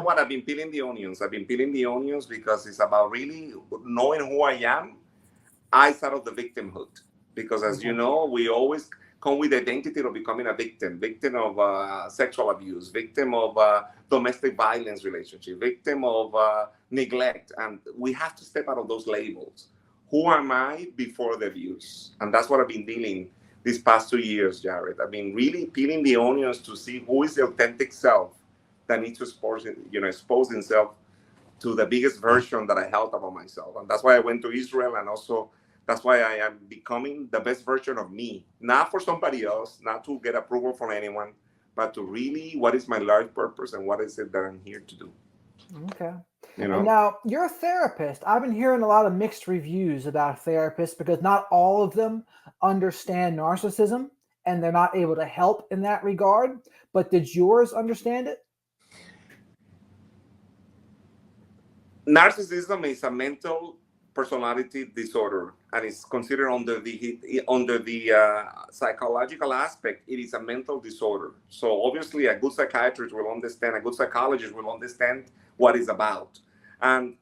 what? I've been peeling the onions. I've been peeling the onions because it's about really knowing who I am outside of the victimhood. Because as you Okay. know, we always come with the identity of becoming a victim of sexual abuse, victim of domestic violence relationship, victim of neglect. And we have to step out of those labels. Who am I before the abuse? And that's what I've been dealing these past 2 years, Jared. I've been really peeling the onions to see who is the authentic self that needs to expose himself to the biggest version that I held about myself. And that's why I went to Israel. And also, that's why I am becoming the best version of me, not for somebody else, not to get approval from anyone, but to really what is my life purpose and what is it that I'm here to do, Okay. you And know? now you're a therapist. I've been hearing a lot of mixed reviews about therapists because not all of them understand narcissism and they're not able to help in that regard. But did yours understand it? Narcissism is a mental personality disorder and it's considered under the psychological aspect. It is a mental disorder, so obviously a good psychiatrist will understand, a good psychologist will understand what it's about. And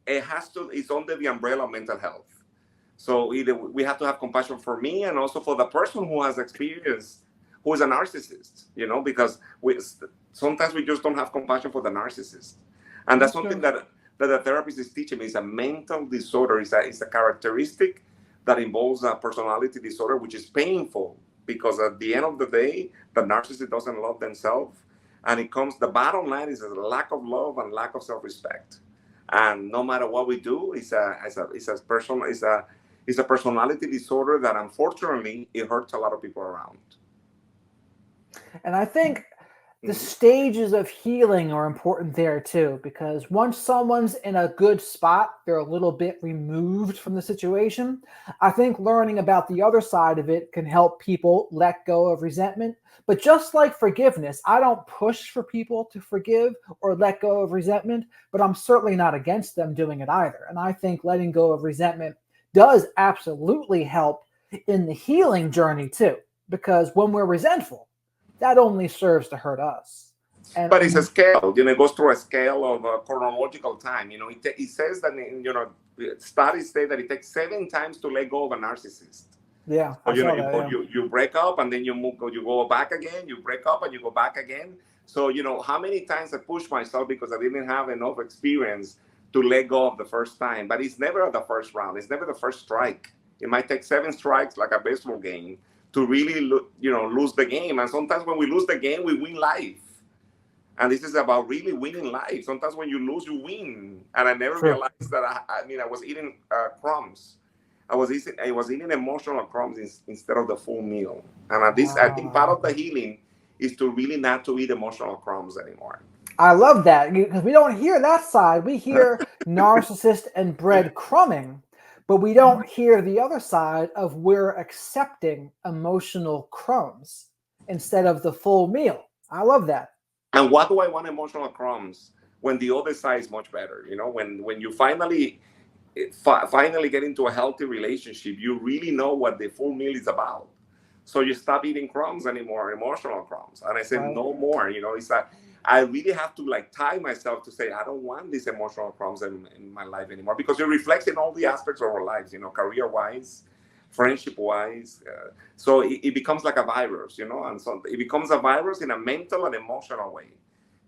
it's under the umbrella of mental health. So either we have to have compassion for me and also for the person who has experience, who is a narcissist, because sometimes we just don't have compassion for the narcissist. And that's something Okay. that the therapist is teaching me. It's a mental disorder. It's a characteristic that involves a personality disorder, which is painful because at the end of the day, the narcissist doesn't love themselves. And the bottom line is a lack of love and lack of self-respect. And no matter what we do, it's a personality disorder that unfortunately it hurts a lot of people around. And I think the Mhm. stages of healing are important there too, because once someone's in a good spot, they're a little bit removed from the situation. I think learning about the other side of it can help people let go of resentment. But just like forgiveness, I don't push for people to forgive or let go of resentment, but I'm certainly not against them doing it either. And I think letting go of resentment does absolutely help in the healing journey too, because when we're resentful, that only serves to hurt us. And But it's a scale, it goes through a scale of chronological time. It says that, studies say that it takes 7 times to let go of a narcissist. yeah, So, I saw you that. go, Yeah. you break up and then you go back again, you break up and you go back again. So, how many times I pushed myself because I didn't have enough experience to let go of the first time. But it's never the first round. It's never the first strike. It might take 7 strikes like a baseball game to really, lose the game. And sometimes when we lose the game, we win life. And this is about really winning life. Sometimes when you lose, you win. And I never True. realized that I was eating crumbs. I was eating emotional crumbs instead of the full meal. And I think part Ah, of the healing is to really not to eat emotional crumbs anymore. I love that because we don't hear that side. We hear narcissist and breadcrumbing, but we don't hear the other side of we're accepting emotional crumbs instead of the full meal. I love that. And why do I want emotional crumbs when the other side is much better? When you finally get into a healthy relationship, you really know what the full meal is about. So you stop eating crumbs anymore, emotional crumbs. And I said, Right. no more. It's that I really have to like tie myself to say, I don't want these emotional crumbs in my life anymore because it reflects in all the aspects of our lives, career wise, friendship wise. So it becomes like a virus, and so it becomes a virus in a mental and emotional way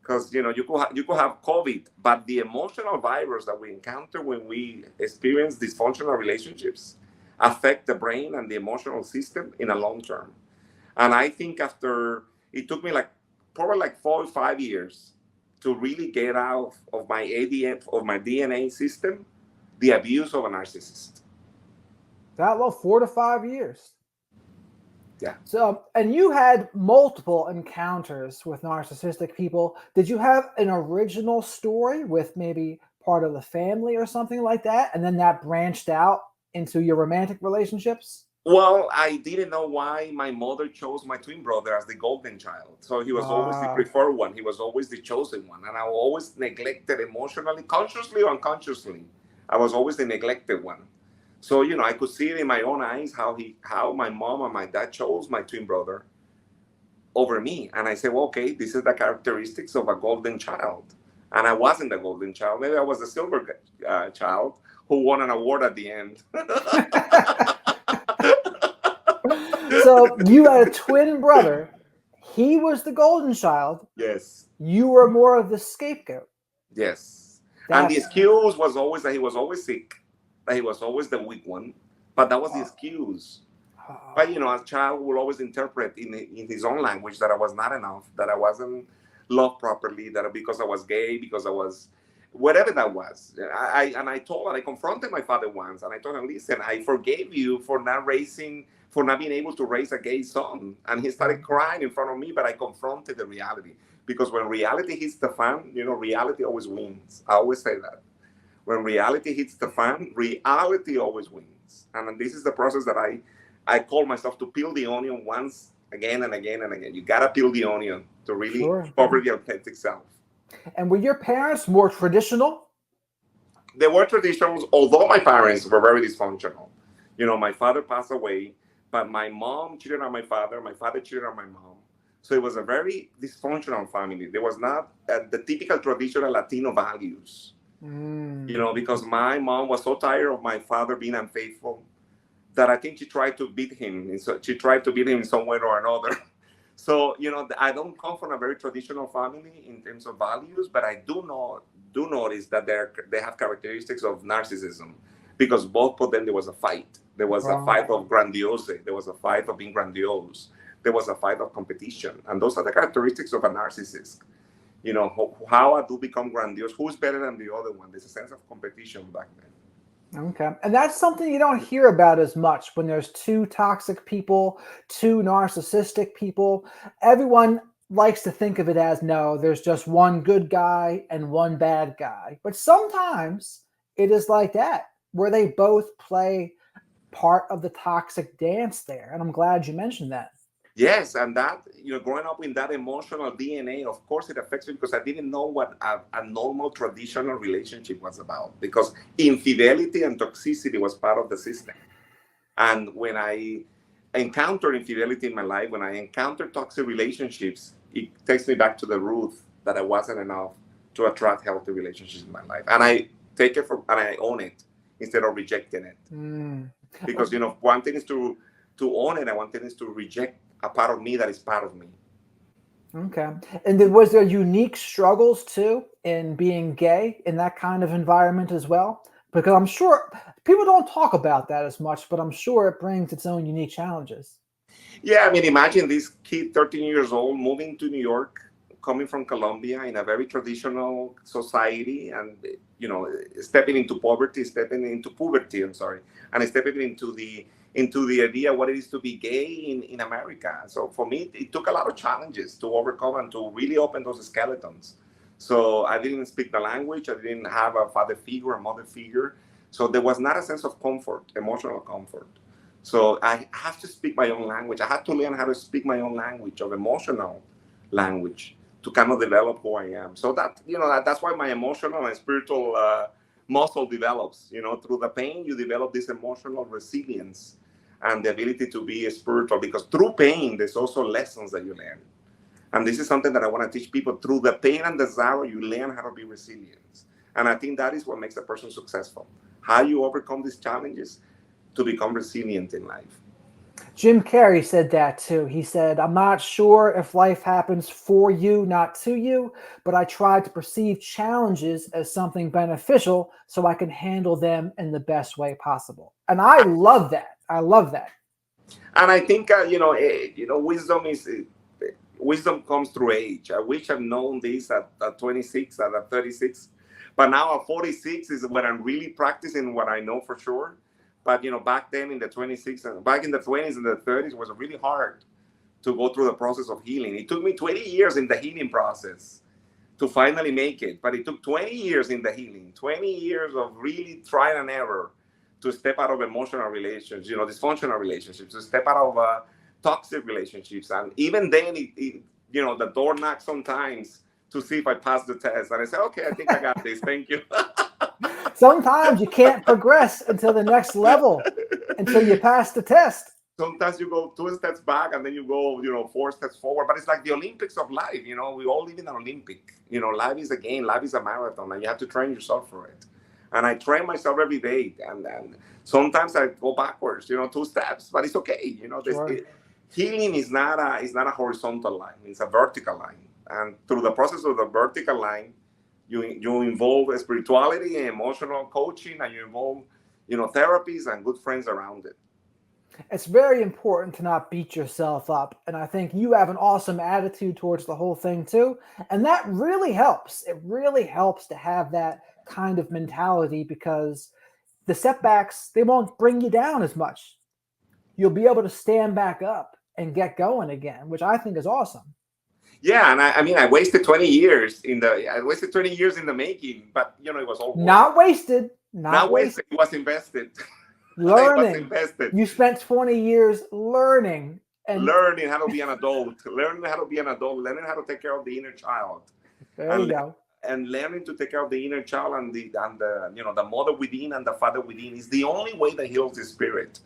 because you could have COVID, but the emotional virus that we encounter when we experience dysfunctional relationships affect the brain and the emotional system in a long term. And I think after it took me like probably like 4 or 5 years to really get out of my DNA system the abuse of a narcissist. That well, 4 to 5 years. Yeah. So, and you had multiple encounters with narcissistic people. Did you have an original story with maybe part of the family or something like that? And then that branched out into your romantic relationships? Well, I didn't know why my mother chose my twin brother as the golden child. So he was always the Ah, preferred one. He was always the chosen one. And I was always neglected emotionally, consciously or unconsciously. I was always the neglected one. So, I could see it in my own eyes how my mom and my dad chose my twin brother over me. And I said, well, okay, this is the characteristics of a golden child. And I wasn't the golden child. Maybe I was the silver child who won an award at the end. So you had a twin brother. He was the golden child. Yes. You were more of the scapegoat. Yes. And the That's excuse was always that he was always sick, that he was always the weak one. But that was the excuse. But, a child will always interpret in his own language that I was not enough, that I wasn't loved properly, that because I was gay, because I was whatever that was. I confronted my father once, and I told him, listen, I forgave you for not being able to raise a gay son. And he started crying in front of me, but I confronted the reality. Because when reality hits the fan, reality always wins. I always say that. When reality hits the fan, reality always wins. And this is the process that I call myself to peel the onion once, again and again and again. You got to peel the onion to really cover the authentic self. And were your parents more traditional? They were traditional, although my parents were very dysfunctional. My father passed away, but my mom cheated on my father cheated on my mom. So it was a very dysfunctional family. There was not the typical traditional Latino values, because my mom was so tired of my father being unfaithful that I think she tried to beat him. She tried to beat him in some way or another. So, I don't come from a very traditional family in terms of values, but I do notice that they have characteristics of narcissism, because both of them, there was a fight. There was a fight of grandiose. There was a fight of being grandiose. There was a fight of competition. And those are the characteristics of a narcissist. How I do become grandiose? Who's better than the other one? There's a sense of competition back then. Okay. And that's something you don't hear about as much when there's two toxic people, two narcissistic people. Everyone likes to think of it as, no, there's just one good guy and one bad guy. But sometimes it is like that, where they both play part of the toxic dance there. And I'm glad you mentioned that. Yes, and that, growing up in that emotional DNA, of course it affects me, because I didn't know what a normal traditional relationship was about, because infidelity and toxicity was part of the system. And when I encounter infidelity in my life, when I encounter toxic relationships, it takes me back to the root that I wasn't enough to attract healthy relationships in my life. And I take it and I own it instead of rejecting it. Because, one thing is to own it, and one thing is to reject a part of me that is part of me. Okay. And was there unique struggles too in being gay in that kind of environment as well? Because I'm sure people don't talk about that as much, but I'm sure it brings its own unique challenges. Yeah, imagine this kid, 13 years old, moving to New York, coming from Colombia in a very traditional society, and stepping into puberty, and stepping into the idea what it is to be gay in America. So for me, it took a lot of challenges to overcome and to really open those skeletons. So I didn't speak the language. I didn't have a father figure, a mother figure. So there was not a sense of comfort, emotional comfort. So I have to speak my own language. I had to learn how to speak my own language, of emotional language, to kind of develop who I am. So that, that's why my emotional and spiritual muscle develops. Through the pain, you develop this emotional resilience and the ability to be spiritual, because through pain, there's also lessons that you learn. And this is something that I want to teach people. Through the pain and the sorrow, you learn how to be resilient. And I think that is what makes a person successful. How you overcome these challenges to become resilient in life. Jim Carrey said that too. He said, I'm not sure if life happens for you, not to you, but I try to perceive challenges as something beneficial so I can handle them in the best way possible. And I love that. I love that. And I think, wisdom comes through age. I wish I've known this at 26, at 36. But now at 46 is when I'm really practicing what I know for sure. But, back then in the 26, back in the 20s and the 30s, was really hard to go through the process of healing. It took me 20 years in the healing process to finally make it. But it took 20 years in the healing, 20 years of really trial and error to step out of emotional relationships, dysfunctional relationships, to step out of toxic relationships. And even then, the door knocks sometimes to see if I pass the test. And I say, okay, I think I got this. Thank you. Sometimes you can't progress until the next level, until you pass the test. sometimes you go 2 steps back and then you go, 4 steps forward. But it's like the Olympics of life. We all live in an Olympic. Life is a game, life is a marathon, and you have to train yourself for it. And I train myself every day, and sometimes I go backwards, 2 steps, but it's okay. Sure. Healing is not a horizontal line; it's a vertical line. And through the process of the vertical line, you involve spirituality and emotional coaching, and you involve therapies and good friends around it. It's very important to not beat yourself up. And I think you have an awesome attitude towards the whole thing too. And that really helps. It really helps to have that kind of mentality because the setbacks, they won't bring you down as much. You'll be able to stand back up and get going again, which I think is awesome. Yeah, and I mean, I wasted 20 years in the making, but it was all worth Not it. wasted. Not Not wasted. wasted. It was invested. It was Learning. invested. You spent 20 years learning. And Learning how to be an adult, learning how to take care of the inner child, there you and go. learning to take care of the inner child and the mother within and the father within is the only way that heals the spirit.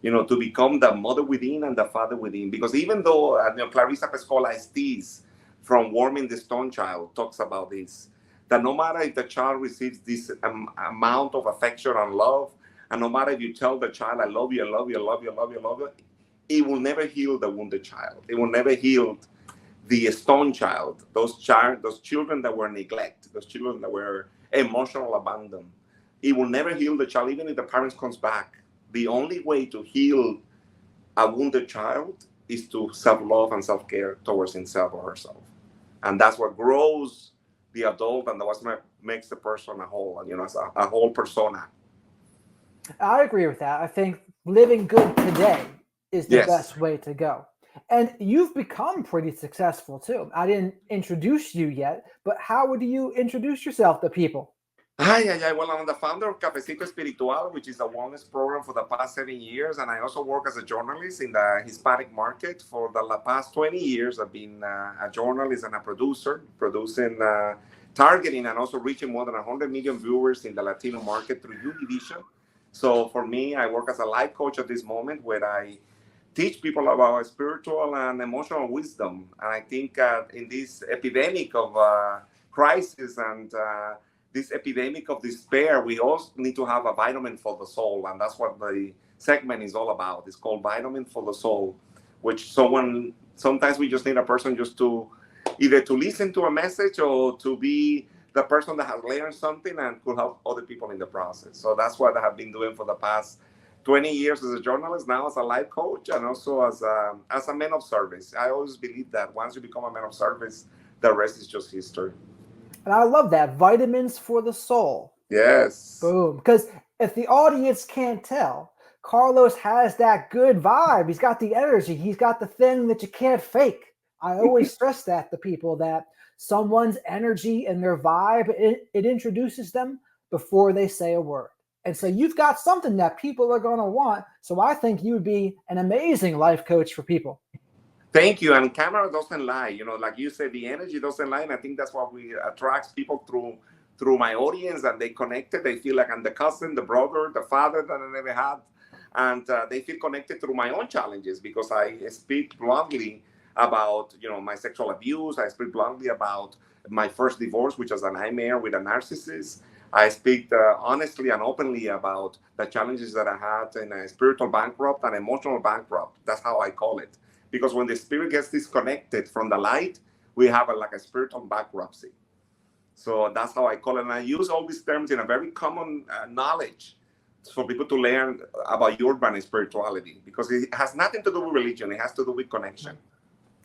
To become the mother within and the father within. Because even though Clarissa Pescola Estes from Warming the Stone Child talks about this, that no matter if the child receives this amount of affection and love, and no matter if you tell the child, I love you, I love you, I love you, I love you, I love you, it will never heal the wounded child. It will never heal the stone child, those children that were neglected, those children that were emotional abandoned. It will never heal the child, even if the parents comes back. The only way to heal a wounded child is to self-love and self-care towards himself or herself. And that's what grows the adult, and that's what makes the person a whole, as a whole persona. I agree with that. I think living good today is the Yes. best way to go. And you've become pretty successful too. I didn't introduce you yet, but how would you introduce yourself to people? Well, I'm the founder of Cafecitoe Spiritual, which is a wellness program for the past 7 years. And I also work as a journalist in the Hispanic market. For the past 20 years, I've been a journalist and a producer, producing, targeting, and also reaching more than 100 million viewers in the Latino market through Univision. So for me, I work as a life coach at this moment where I teach people about spiritual and emotional wisdom. And I think in this epidemic of crisis and this epidemic of despair, we also need to have a vitamin for the soul. And that's what the segment is all about. It's called Vitamin for the Soul, which sometimes we just need a person just to either to listen to a message or to be the person that has learned something and could help other people in the process. So that's what I have been doing for the past 20 years as a journalist, now as a life coach, and also as a man of service. I always believe that once you become a man of service, the rest is just history. And I love that. Vitamins for the soul. Yes. Boom. Because if the audience can't tell, Carlos has that good vibe. He's got the energy. He's got the thing that you can't fake. I always stress that to people that someone's energy and their vibe, it introduces them before they say a word. And so you've got something that people are going to want. So I think you would be an amazing life coach for people. Thank you. And camera doesn't lie. Like you said, the energy doesn't lie. And I think that's what we attracts people through my audience, and they connected. They feel like I'm the cousin, the brother, the father that I never had. And they feel connected through my own challenges because I speak bluntly about, my sexual abuse. I speak bluntly about my first divorce, which was a nightmare with a narcissist. I speak honestly and openly about the challenges that I had in a spiritual bankrupt and emotional bankrupt. That's how I call it. Because when the spirit gets disconnected from the light, we have like a spiritual bankruptcy. So that's how I call it. And I use all these terms in a very common knowledge for people to learn about urban spirituality, because it has nothing to do with religion. It has to do with connection.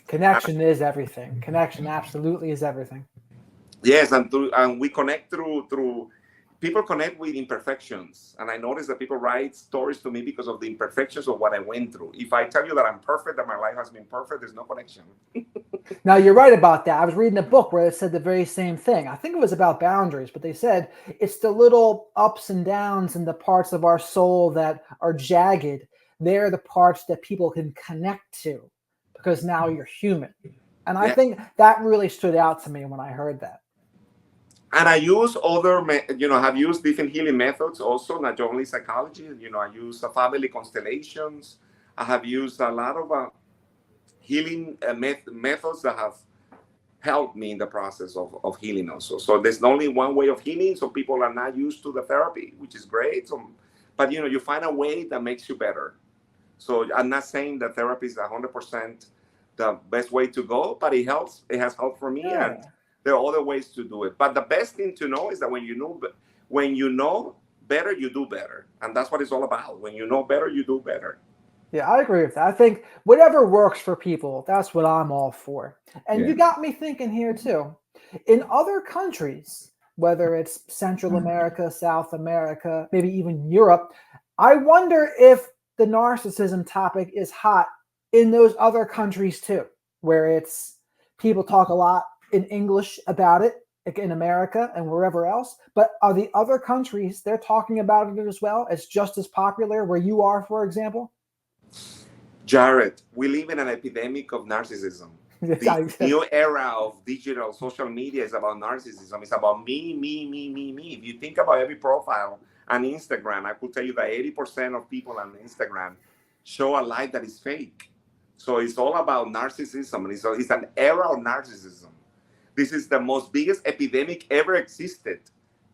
Connection is everything. Connection absolutely is everything. Yes, and we connect through people connect with imperfections, and I notice that people write stories to me because of the imperfections of what I went through. If I tell you that I'm perfect, that my life has been perfect, there's no connection. Now you're right about that. I was reading a book where it said the very same thing. I think it was about boundaries, but they said it's the little ups and downs and the parts of our soul that are jagged. They're the parts that people can connect to because now you're human. And I Yes. think that really stood out to me when I heard that. And I use have used different healing methods also, not only psychology. I use family constellations. I have used a lot of healing methods that have helped me in the process of healing also. So there's only one way of healing. So people are not used to the therapy, which is great. So, but you find a way that makes you better. So I'm not saying that therapy is 100% the best way to go, but it helps. It has helped for me, and Yeah. there are other ways to do it. But the best thing to know is that when you know better, you do better, and that's what it's all about. When you know better, you do better. Yeah, I agree with that. I think whatever works for people, that's what I'm all for. And Yeah. you got me thinking here too. In other countries, whether it's Central America, South America, maybe even Europe, I wonder if the narcissism topic is hot in those other countries too, where it's people talk a lot in English about it, like in America and wherever else. But are the other countries they're talking about it as well? It's just as popular where you are, for example? Jared, we live in an epidemic of narcissism. Yes, The I, new era of digital social media is about narcissism. It's about me, me, me, me, me. If you think about every profile on Instagram, I could tell you that 80% of people on Instagram show a life that is fake. So it's all about narcissism. It's an era of narcissism. This is the most biggest epidemic ever existed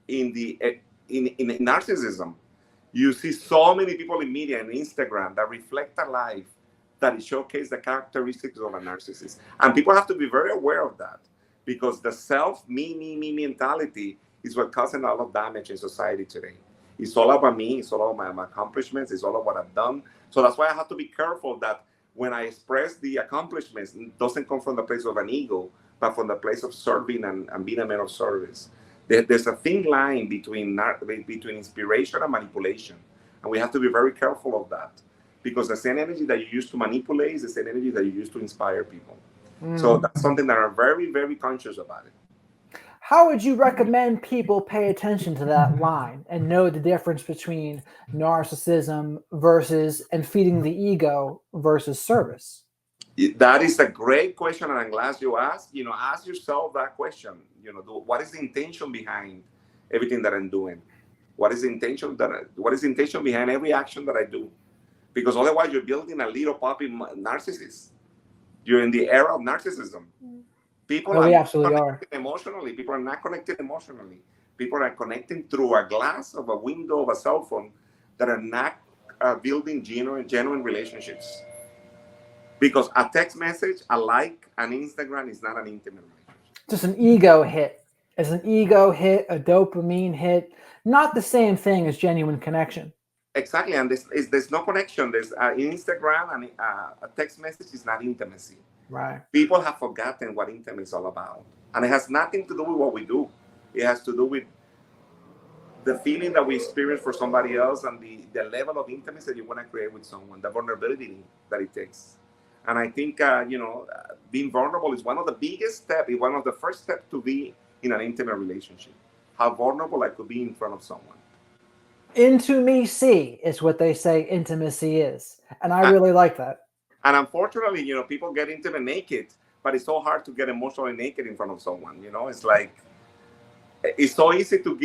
in the in narcissism. You see so many people in media and Instagram that reflect a life that showcase the characteristics of a narcissist. And people have to be very aware of that because the self, me, me, me mentality is what causing a lot of damage in society today. It's all about me, it's all about my accomplishments, it's all about what I've done. So that's why I have to be careful that when I express the accomplishments, it doesn't come from the place of an ego, but from the place of serving and being a man of service. There's a thin line between inspiration and manipulation, and we have to be very careful of that because the same energy that you use to manipulate is the same energy that you use to inspire people. So mm. that's something that I'm very, very conscious about it. How would you recommend people pay attention to that line and know the difference between narcissism versus and feeding the ego versus service? That is a great question, and I'm glad you asked. Ask yourself that question. What is the intention behind everything that I'm doing? What is the intention behind every action that I do? Because otherwise, you're building a little puppy narcissist. You're in the era of narcissism. People Oh, are we not absolutely are. connected emotionally. People are not connected emotionally. People are connecting through a glass of a window of a cell phone that are not building genuine relationships. Because a text message, a like, an Instagram is not an intimate relationship. Just an ego hit. It's an ego hit, a dopamine hit. Not the same thing as genuine connection. Exactly, and there's no connection. There's Instagram and a text message is not intimacy. Right. People have forgotten what intimacy is all about, and it has nothing to do with what we do. It has to do with the feeling that we experience for somebody else and the level of intimacy that you want to create with someone, the vulnerability that it takes. And I think, being vulnerable is one of the biggest steps, one of the first steps to be in an intimate relationship. How vulnerable I could be in front of someone. Into me see is what they say intimacy is. And I And, really like that. and unfortunately, people get intimate naked, but it's so hard to get emotionally naked in front of someone. It's like, it's so easy to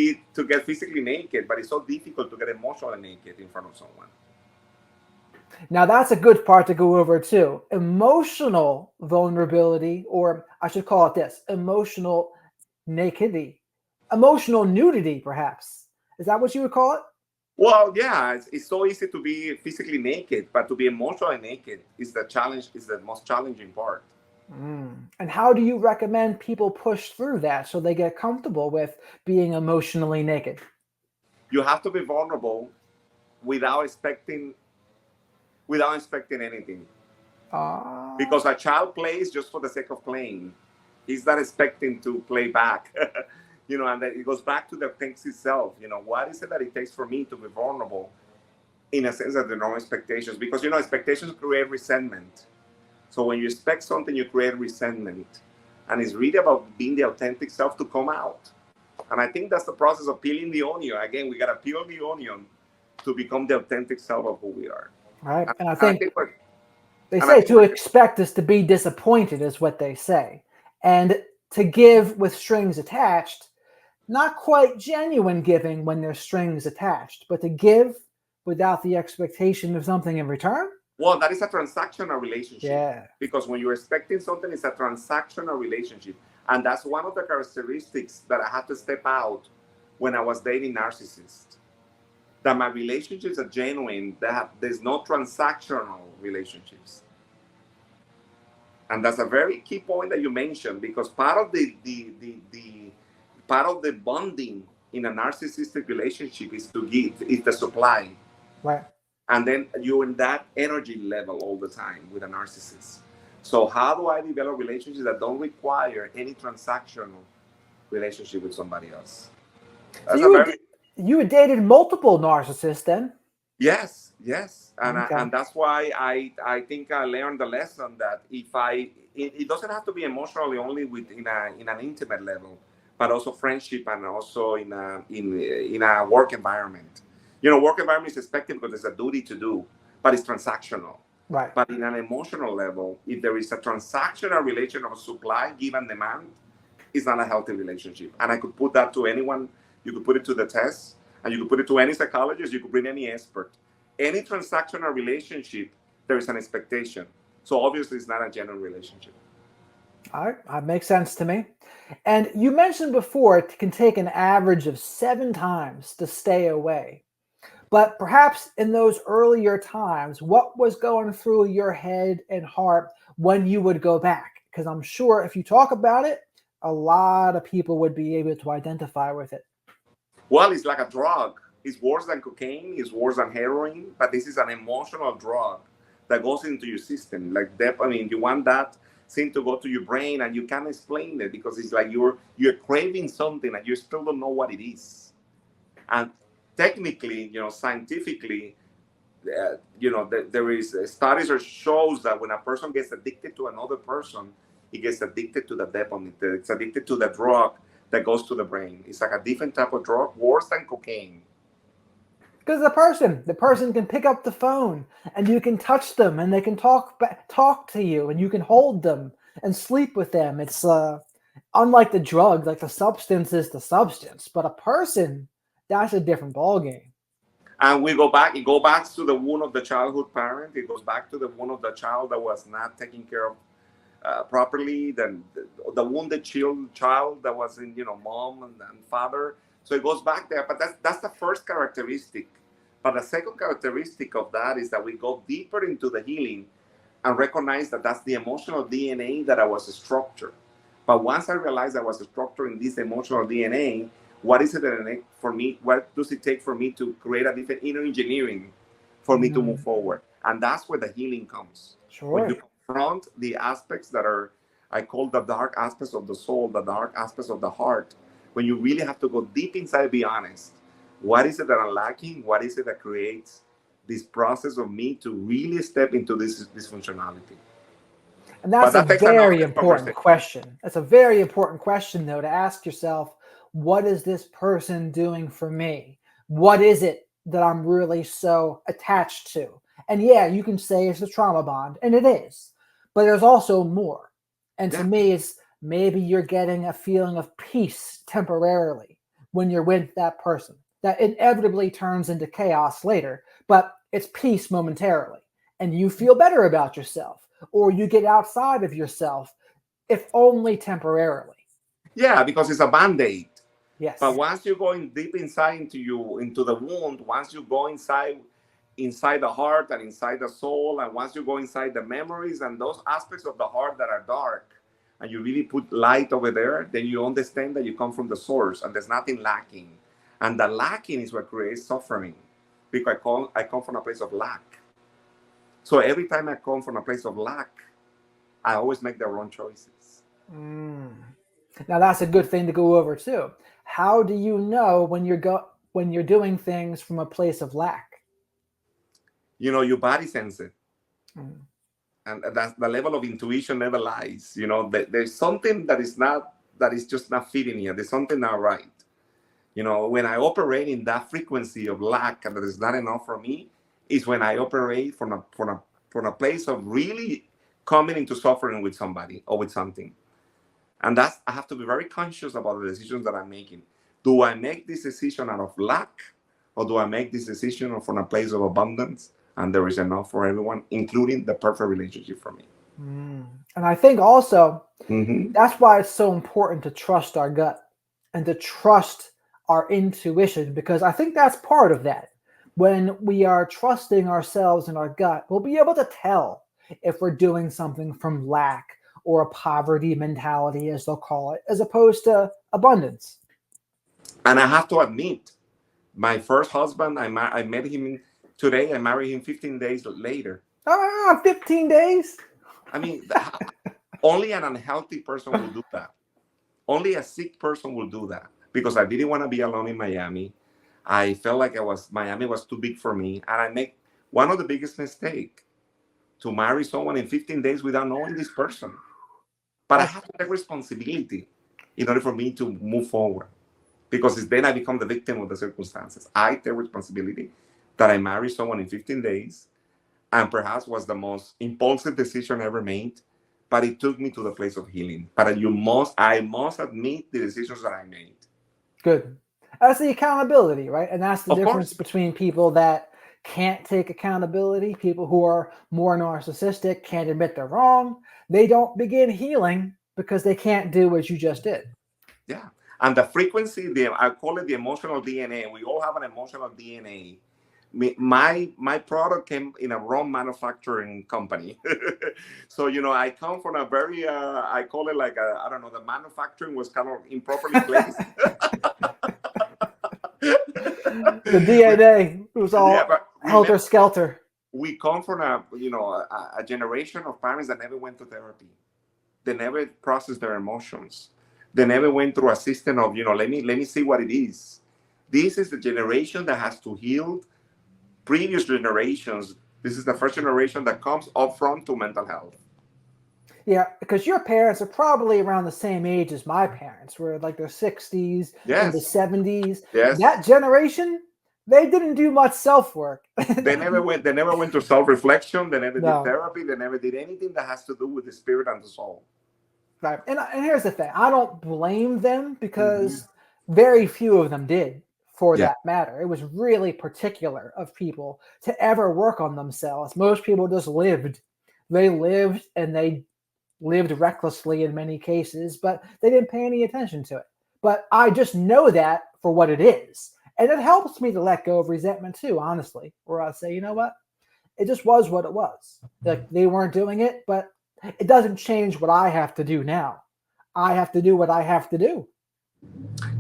get physically naked, but it's so difficult to get emotionally naked in front of someone. Now, that's a good part to go over too. Emotional vulnerability, or I should call it this emotional nakedity, emotional nudity, perhaps. Is that what you would call it? Well, yeah, it's so easy to be physically naked, but to be emotionally naked is the challenge, is the most challenging part. And how do you recommend people push through that so they get comfortable with being emotionally naked? You have to be vulnerable without expecting anything. Ah, Because a child plays just for the sake of playing. He's not expecting to play back. And then it goes back to the things itself. What is it that it takes for me to be vulnerable in a sense that there are no expectations? Because, expectations create resentment. So when you expect something, you create resentment. And it's really about being the authentic self to come out. And I think that's the process of peeling the onion. Again, we got to peel the onion to become the authentic self of who we are. right. And And I I think think we're, they and I say think to we're expect us to be disappointed is what they say. And to give with strings attached, not quite genuine giving when there's strings attached, but to give without the expectation of something in return. Well, that is a transactional relationship, Yeah. because when you're expecting something, it's a transactional relationship. And that's one of the characteristics that I had to step out when I was dating narcissists. That my relationships are genuine, that there's no transactional relationships. And that's a very key point that you mentioned, because part of the part of the bonding in a narcissistic relationship is to give, is the supply. Right. And then you're in that energy level all the time with a narcissist. So how do I develop relationships that don't require any transactional relationship with somebody else? So That's a very you had dated multiple narcissists then? yes, yes, Okay. and that's why I think I learned the lesson that if it doesn't have to be emotionally only with in an intimate level, but also friendship and also in a work environment. You know, work environment is expected because there's a duty to do, but it's transactional. Right. But in an emotional level, if there is a transactional relation of supply, give and demand, it's not a healthy relationship. And I could put that to anyone. You could put it to the test, and you could put it to any psychologist. You could bring any expert. Any transactional relationship, there is an expectation. So obviously, it's not a genuine relationship. All right. That makes sense to me. And you mentioned before it can take an average of 7 times to stay away. But perhaps in those earlier times, what was going through your head and heart when you would go back? Because I'm sure if you talk about it, a lot of people would be able to identify with it. Well, it's like a drug. It's worse than cocaine. It's worse than heroin. But this is an emotional drug that goes into your system. Like that. I mean, you want that thing to go to your brain, and you can't explain it because it's like you're craving something and you still don't know what it is. And technically, you know, scientifically, there is studies or shows that when a person gets addicted to another person, he gets addicted to the dopamine. It's addicted to the drug that goes to the brain. It's like a different type of drug, worse than cocaine. Because the person can pick up the phone and you can touch them and they can talk to you and you can hold them and sleep with them. It's unlike the drug, like the substance is the substance, but a person, that's a different ballgame. And we go back. It goes back to the wound of the childhood parent. It goes back to the wound of the child that was not taken care of properly. Then the wounded child that was in mom and father. So it goes back there. But that's the first characteristic. But the second characteristic of that is that we go deeper into the healing and recognize that that's the emotional DNA that I was structured. But once I realized I was structured in this emotional DNA, what is it that for me? What does it take for me to create a different inner engineering for me to move forward? And that's where the healing comes. When Sure. you confront the aspects that are, I call the dark aspects of the soul, the dark aspects of the heart, when you really have to go deep inside, be honest. What is it that I'm lacking? What is it that creates this process of me to really step into this dysfunctionality? And But that's a that takes another very important conversation. question. That's a very important question, though, to ask yourself, what is this person doing for me? What is it that I'm really so attached to? And yeah, you can say it's a trauma bond, and it is, but there's also more. And to Yeah. me, it's maybe you're getting a feeling of peace temporarily when you're with that person. That inevitably turns into chaos later, but it's peace momentarily. And you feel better about yourself, or you get outside of yourself, if only temporarily. Yeah, because it's a band-aid. But Yes. once you're going deep inside into the wound, once you go inside the heart and inside the soul, and once you go inside the memories and those aspects of the heart that are dark, and you really put light over there, then you understand that you come from the source and there's nothing lacking. And the lacking is what creates suffering. Because I come from a place of lack. So every time I come from a place of lack, I always make the wrong choices. Mm. Now that's a good thing to go over too. How do you know when you're doing things from a place of lack? Your body senses it. Mm. And that's the level of intuition never lies. There's something that is just not fitting here. There's something not right. When I operate in that frequency of lack and that is not enough for me, is when I operate from a place of really coming into suffering with somebody or with something. And that's I have to be very conscious about the decisions that I'm making. Do I make this decision out of lack, or do I make this decision from a place of abundance and there is enough for everyone, including the perfect relationship for me. And I think also Mm-hmm. that's why it's so important to trust our gut and to trust our intuition, because I think that's part of that. When we are trusting ourselves and our gut, we'll be able to tell if we're doing something from lack or a poverty mentality, as they'll call it, as opposed to abundance. And I have to admit, my first husband, I met him today. I married him 15 days later. 15 days? I mean, only an unhealthy person will do that. Only a sick person will do that, because I didn't want to be alone in Miami. I felt like Miami was too big for me, and I make one of the biggest mistake to marry someone in 15 days without knowing this person. But I have to take responsibility in order for me to move forward, because then I become the victim of the circumstances. I take responsibility that I married someone in 15 days, and perhaps was the most impulsive decision ever made, but it took me to the place of healing. But I must admit the decisions that I made. Good. That's the accountability, right? And that's the Of difference course. between people that can't take accountability, people who are more narcissistic, can't admit they're wrong. They don't begin healing because they can't do what you just did. Yeah. And the frequency, I call it the emotional DNA. We all have an emotional DNA. My product came in a wrong manufacturing company. So, I come from a very, I call it like, I don't know, the manufacturing was kind of improperly placed. The DNA was Yeah, all but helter remember, skelter. we come from a generation of parents that never went to therapy. They never processed their emotions. They never went through a system of, let me see what it is. This is the generation that has to heal previous generations. This is the first generation that comes up front to mental health. Yeah, because your parents are probably around the same age as my parents, were like their 60s, in the Yes, 70s. yes. That generation, they didn't do much self work. They never went to self-reflection. They never did No. therapy. They never did anything that has to do with the spirit and the soul. Right. And here's the thing, I don't blame them Mm-hmm. because very few of them did, for Yeah. that matter. It was really particular of people to ever work on themselves. Most people just lived. They lived and they lived recklessly in many cases, but they didn't pay any attention to it. But I just know that for what it is. And it helps me to let go of resentment too, honestly, where I say, you know what? It just was what it was. Like they weren't doing it, but it doesn't change what I have to do now. I have to do what I have to do.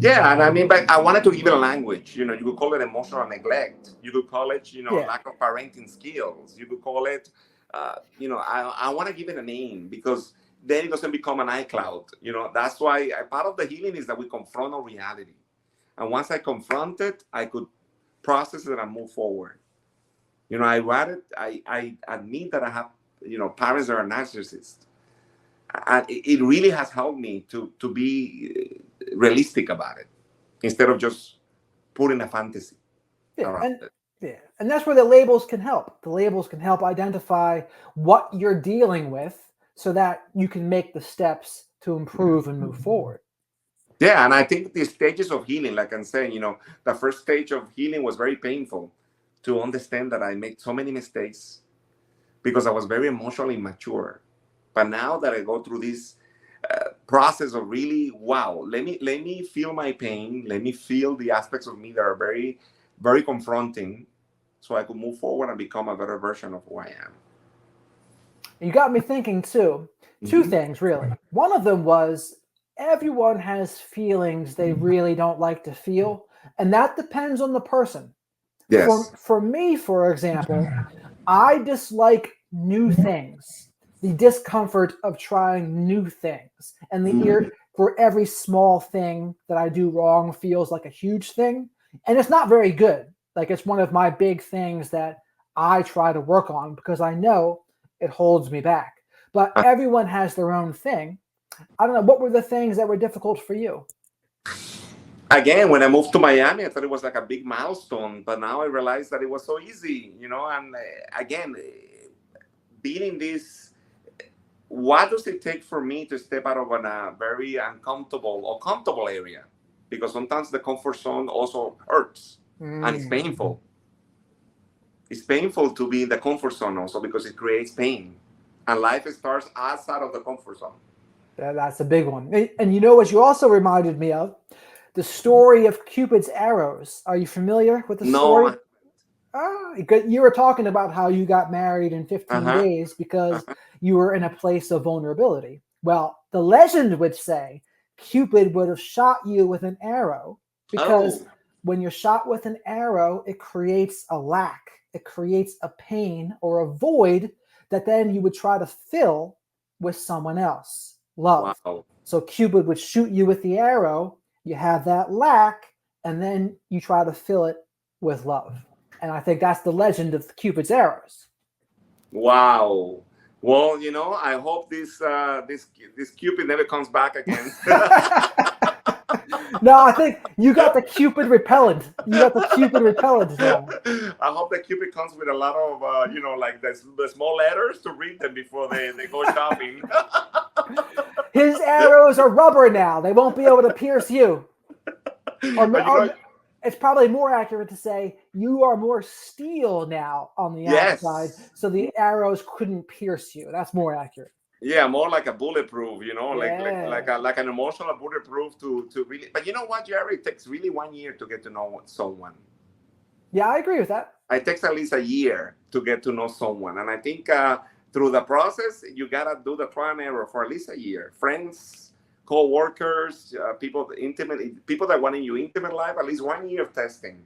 Yeah, and I mean, but I wanted to give it a language. You could call it emotional neglect. You could call it, Yeah. lack of parenting skills. You could call it, I want to give it a name, because then it doesn't become an iCloud. That's why part of the healing is that we confront our reality. And once I confront it, I could process it and move forward. I admit that I have, parents that are narcissists. And it really has helped me to be realistic about it, instead of just putting a fantasy Yeah. around And it. yeah. And that's where the labels can help. The labels can help identify what you're dealing with so that you can make the steps to improve and move forward. Yeah, and I think the stages of healing, like I'm saying, the first stage of healing was very painful, to understand that I made so many mistakes because I was very emotionally immature. But now that I go through this process of really, wow, let me feel my pain, let me feel the aspects of me that are very, very confronting, so I could move forward and become a better version of who I am. You got me thinking too. Two Hmm. things, really. One of them was everyone has feelings they really don't like to feel, and that depends on the person. For Yes. for me, for example, I dislike new things. The discomfort of trying new things, and the Mhm. ear for every small thing that I do wrong feels like a huge thing, and it's not very good. Like it's one of my big things that I try to work on because I know it holds me back. But everyone has their own thing. I don't know, what were the things that were difficult for you? Again, when I moved to Miami, I thought it was like a big milestone, but now I realized that it was so easy, and again, being in this, what does it take for me to step out of a very uncomfortable or comfortable area? Because sometimes the comfort zone also hurts and it's Mm. painful. It's painful to be in the comfort zone also because it creates pain. And life starts outside of the comfort zone. That's a big one. And you know what you also reminded me of? The story of Cupid's arrows. Are you familiar with the story? No. You were talking about how you got married in 15 Uh-huh. days because Uh-huh. you were in a place of vulnerability. Well, the legend would say Cupid would have shot you with an arrow because Oh, when you're shot with an arrow, it creates a lack, it creates a pain or a void that then you would try to fill with someone else. Love. wow. So Cupid would shoot you with the arrow, you have that lack, and then you try to fill it with love. And I think that's the legend of Cupid's arrows. Wow. Well, I hope this Cupid never comes back again. No, I think you got the Cupid repellent. You got the Cupid repellent now. I hope that Cupid comes with a lot of, like the small letters to read them before they go shopping. His arrows are rubber now. They won't be able to pierce you. Or it's probably more accurate to say you are more steel now on the outside, yes. so the arrows couldn't pierce you. That's more accurate. Yeah, more like a bulletproof, Yeah. like an emotional bulletproof to really. But you know what, Jerry? It takes really 1 year to get to know someone. Yeah, I agree with that. It takes at least a year to get to know someone, and I think through the process, you gotta do the trial and error for at least a year. Friends, co-workers, people that want in your intimate life, at least 1 year of testing,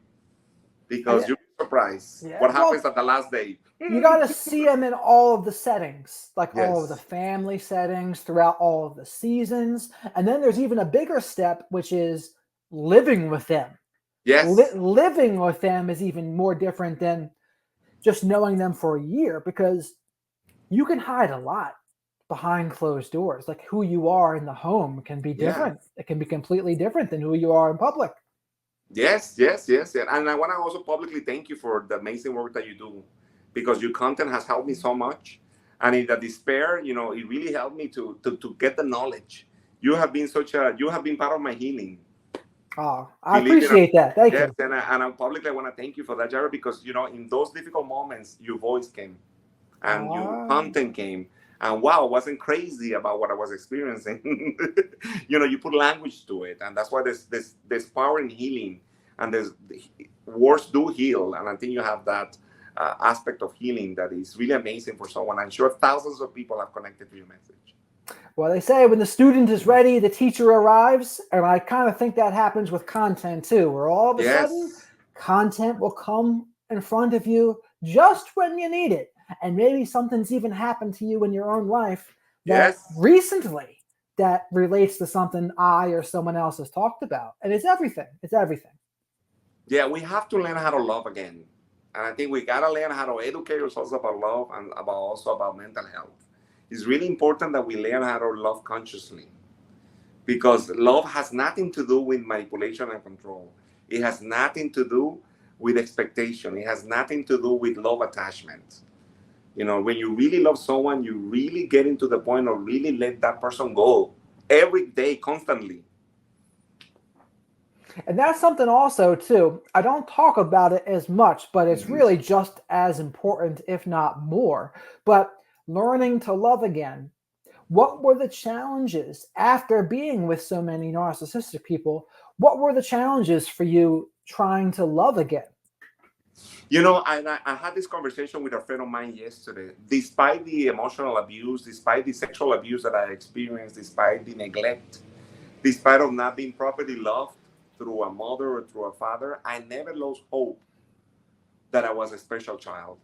because you'll be surprised Yeah. what happens at the last day. You got to see them in all of the settings, like all of the Yes. family settings throughout all of the seasons. And then there's even a bigger step, which is living with them. Yes. Living with them is even more different than just knowing them for a year because you can hide a lot behind closed doors. Like who you are in the home can be Yeah. different. It can be completely different than who you are in public. Yes. And I want to also publicly thank you for the amazing work that you do, because your content has helped me so much. And in the despair, it really helped me to get the knowledge. You have been part of my healing. Oh, I Believe it or appreciate that. Thank yes, you. and I publicly want to thank you for that, Jared, because in those difficult moments, your voice came and your content came, and wow, I wasn't crazy about what I was experiencing. You put language to it, and that's why there's power in healing, and there's words do heal, and I think you have that aspect of healing that is really amazing for someone. I'm sure thousands of people have connected to your message. Well, they say when the student is ready, the teacher arrives. And I kind of think that happens with content too, where all of a sudden Yes. content will come in front of you just when you need it. And maybe something's even happened to you in your own life that Yes. recently that relates to something I or someone else has talked about. And it's everything. It's everything. Yeah, we have to learn how to love again. And I think we gotta learn how to educate ourselves about love and also about mental health. It's really important that we learn how to love consciously, because love has nothing to do with manipulation and control. It has nothing to do with expectation. It has nothing to do with love attachment. When you really love someone, you really get into the point of really let that person go every day, constantly. And that's something also too. I don't talk about it as much, but it's Mhm. really just as important, if not more. But learning to love again. What were the challenges after being with so many narcissistic people? What were the challenges for you trying to love again? I had this conversation with a friend of mine yesterday. Despite the emotional abuse, despite the sexual abuse that I experienced, despite the neglect, despite of not being properly loved through a mother or through a father, I never lost hope that I was a special child.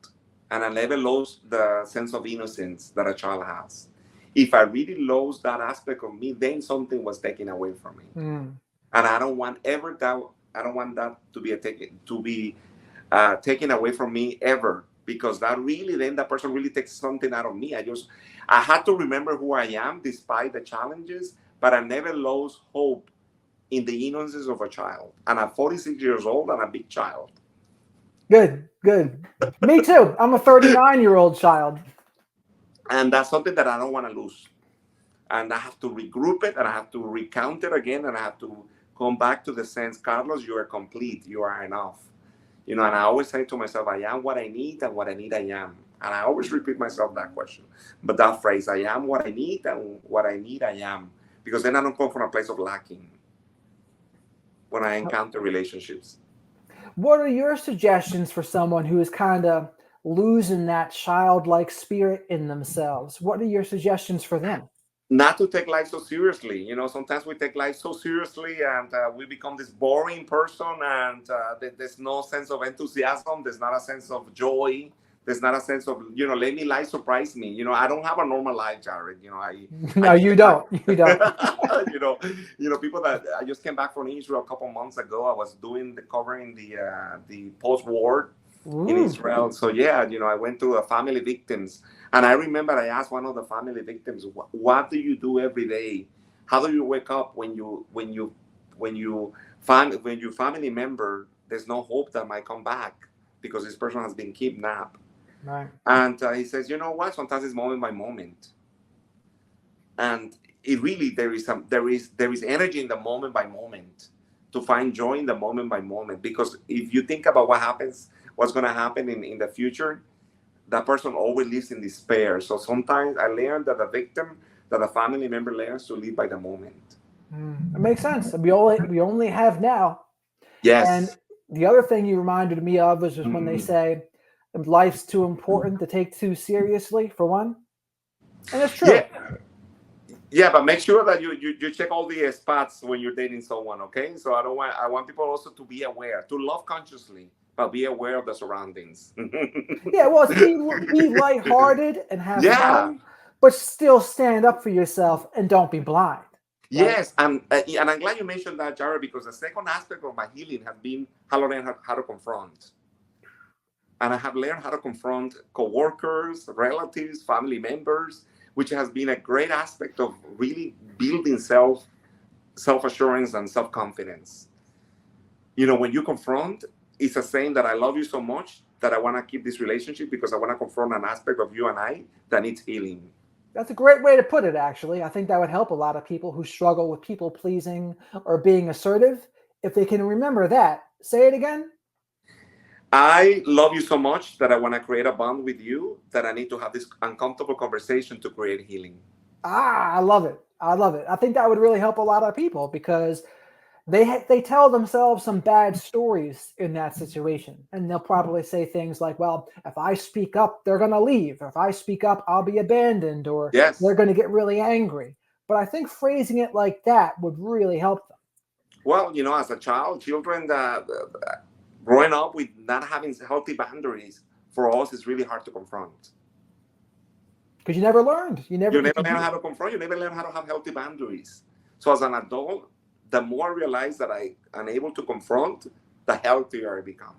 And I never lost the sense of innocence that a child has. If I really lost that aspect of me, then something was taken away from me. Mm. And I don't want that to be taken away from me ever, because that person really takes something out of me. I had to remember who I am despite the challenges, but I never lost hope in the innocence of a child. And I'm 46 years old and a big child. Good, good. Me too. I'm a 39-year-old child. And that's something that I don't want to lose. And I have to regroup it, and I have to recount it again, and I have to come back to the sense, Carlos, you are complete, you are enough. And I always say to myself, I am what I need, and what I need I am. And I always repeat myself that question. But that phrase, I am what I need, and what I need I am. Because then I don't come from a place of lacking when I encounter relationships. What are your suggestions for someone who is kind of losing that childlike spirit in themselves? What are your suggestions for them? Not to take life so seriously. Sometimes we take life so seriously, and we become this boring person, and there's no sense of enthusiasm. There's not a sense of joy. There's not a sense of, let me life surprise me. I don't have a normal life, Jared. I No, you came back. don't. You don't. People that I just came back from Israel a couple months ago. I was covering the post-war in Ooh. Israel. So yeah, I went to a family victims, and I remember I asked one of the family victims, "What do you do every day? How do you wake up when you find when your family member there's no hope that might come back because this person has been kidnapped?" Right. And he says, "You know what? Sometimes it's moment by moment, and it really there is energy in the moment by moment." To find joy in the moment by moment, because if you think about what's going to happen in the future, that person always lives in despair. So sometimes I learned that a family member learns to live by the moment. It makes sense. We only have now. And Yes. the other thing you reminded me of was just when they Mm. say life's too important to take too seriously, for one. And it's true. Yeah. Yeah, but make sure that you check all the spots when you're dating someone, okay? So I want people also to be aware, to love consciously, but be aware of the surroundings. Yeah, well, it's be lighthearted and have Yeah. fun, but still stand up for yourself and don't be blind, right? Yes, and I'm glad you mentioned that, Jared, because the second aspect of my healing has been how to learn how to confront. And I have learned how to confront coworkers, relatives, family members, which has been a great aspect of really building self assurance and self confidence. When you confront, it's a saying that I love you so much that I want to keep this relationship because I want to confront an aspect of you and I that needs healing. That's a great way to put it, actually. I think that would help a lot of people who struggle with people pleasing or being assertive. If they can remember that, say it again. I love you so much that I want to create a bond with you that I need to have this uncomfortable conversation to create healing. I love it. I love it. I think that would really help a lot of people because they tell themselves some bad stories in that situation, and they'll probably say things like, "Well, if I speak up, they're going to leave. If I speak up, I'll be abandoned, or they're Yes. going to get really angry." But I think phrasing it like that would really help them Well, as a child, children growing up with not having healthy boundaries for us is really hard to confront. because you never learned. You never You if never you learn do. how to confront. You never learn how to have healthy boundaries. So as an adult, the more I realize that I am able to confront, the healthier I become.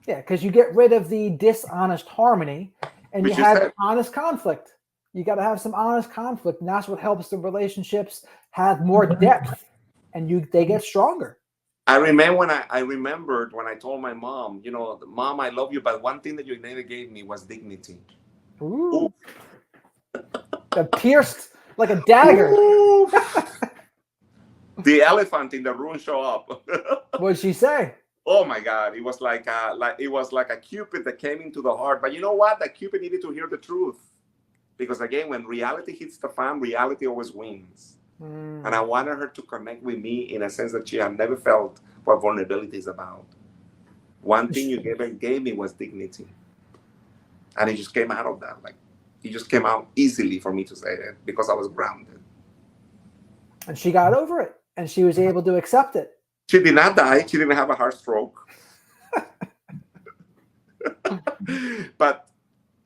Yeah, because you get rid of the dishonest harmony and you Which you have said. honest conflict. You got to have some honest conflict, and that's what helps the relationships have more depth, and they get stronger. I remembered when I told my mom, Mom, I love you, but one thing that you never gave me was dignity. Ooh. Ooh, that pierced like a dagger. Ooh. The elephant in the room show up. What'd she say? Oh my God! It was like a cupid that came into the heart. But you know what? The cupid needed to hear the truth, because again, when reality hits the fan, reality always wins. And I wanted her to connect with me in a sense that she had never felt what vulnerability is about. One thing you gave me was dignity, and it just came out of that. Like it just came out easily for me to say it because I was grounded. And she got over it, and she was able to accept it. She did not die. She didn't have a heart stroke. But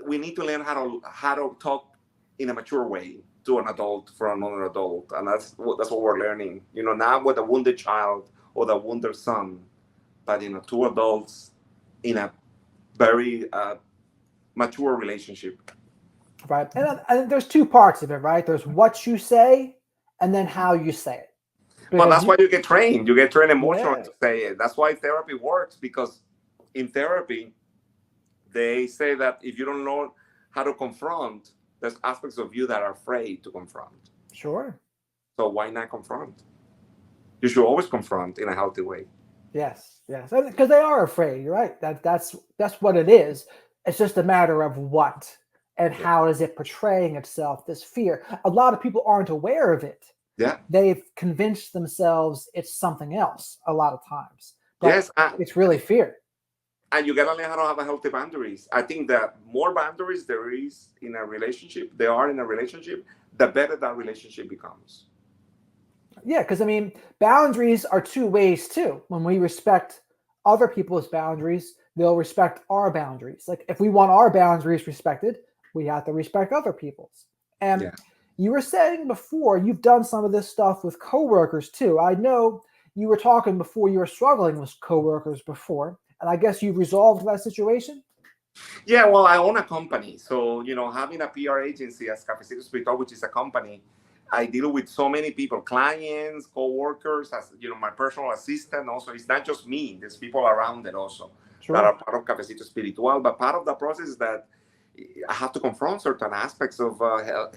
we need to learn how to talk in a mature way to an adult for another adult, and that's what we're learning. Not with a wounded child or the wounded son, but two adults in a very mature relationship. Right. And there's two parts of it, right? There's what you say and then how you say it. But Because that's why you get trained. You get trained emotionally yeah, to say it. That's why therapy works, because in therapy they say that if you don't know how to confront, there's aspects of you that are afraid to confront. sure. So why not confront? You should always confront in a healthy way. Yes, yes, because they are afraid. You're right. That's what it is. It's just a matter of what and Yeah. how is it portraying itself. This fear. A lot of people aren't aware of it. Yeah. They've convinced themselves it's something else a lot of times, but Yes. it's really fear. And you gotta learn how to have a healthy boundaries. I think that more boundaries there is in a relationship, there are in a relationship, the better that relationship becomes. Yeah, because I mean, boundaries are two ways too. When we respect other people's boundaries, they'll respect our boundaries. Like if we want our boundaries respected, we have to respect other people's. And Yeah. you were saying before you've done some of this stuff with coworkers too. I know you were talking before you were struggling with coworkers before, and I guess you've resolved that situation. Yeah, well, I own a company. So, having a PR agency as Cafecitoe Spiritual, which is a company, I deal with so many people, clients, co-workers, as my personal assistant. Also, it's not just me. There's people around it also that are Sure. part of Cafecito Spiritual. But part of the process is that I have to confront certain aspects of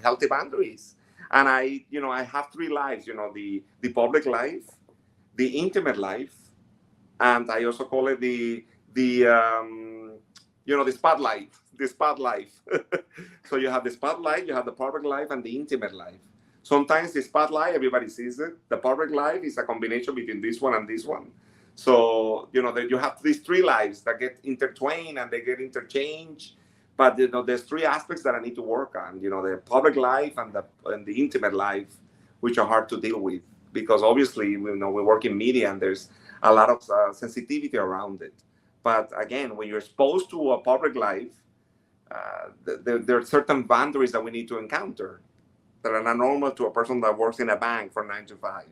healthy boundaries. And I have three lives. The public life, the intimate life, and I also call it the spotlight, the spotlight. So you have the spotlight, you have the public life, and the intimate life. Sometimes the spotlight, everybody sees it. The public life is a combination between this one and this one. So that you have these three lives that get intertwined and they get interchanged. But there's three aspects that I need to work on. The public life and the intimate life, which are hard to deal with because obviously we work in media and there's a lot of sensitivity around it. But again, when you're exposed to a public life, there are certain boundaries that we need to encounter that are not normal to a person that works in a bank for 9 to 5.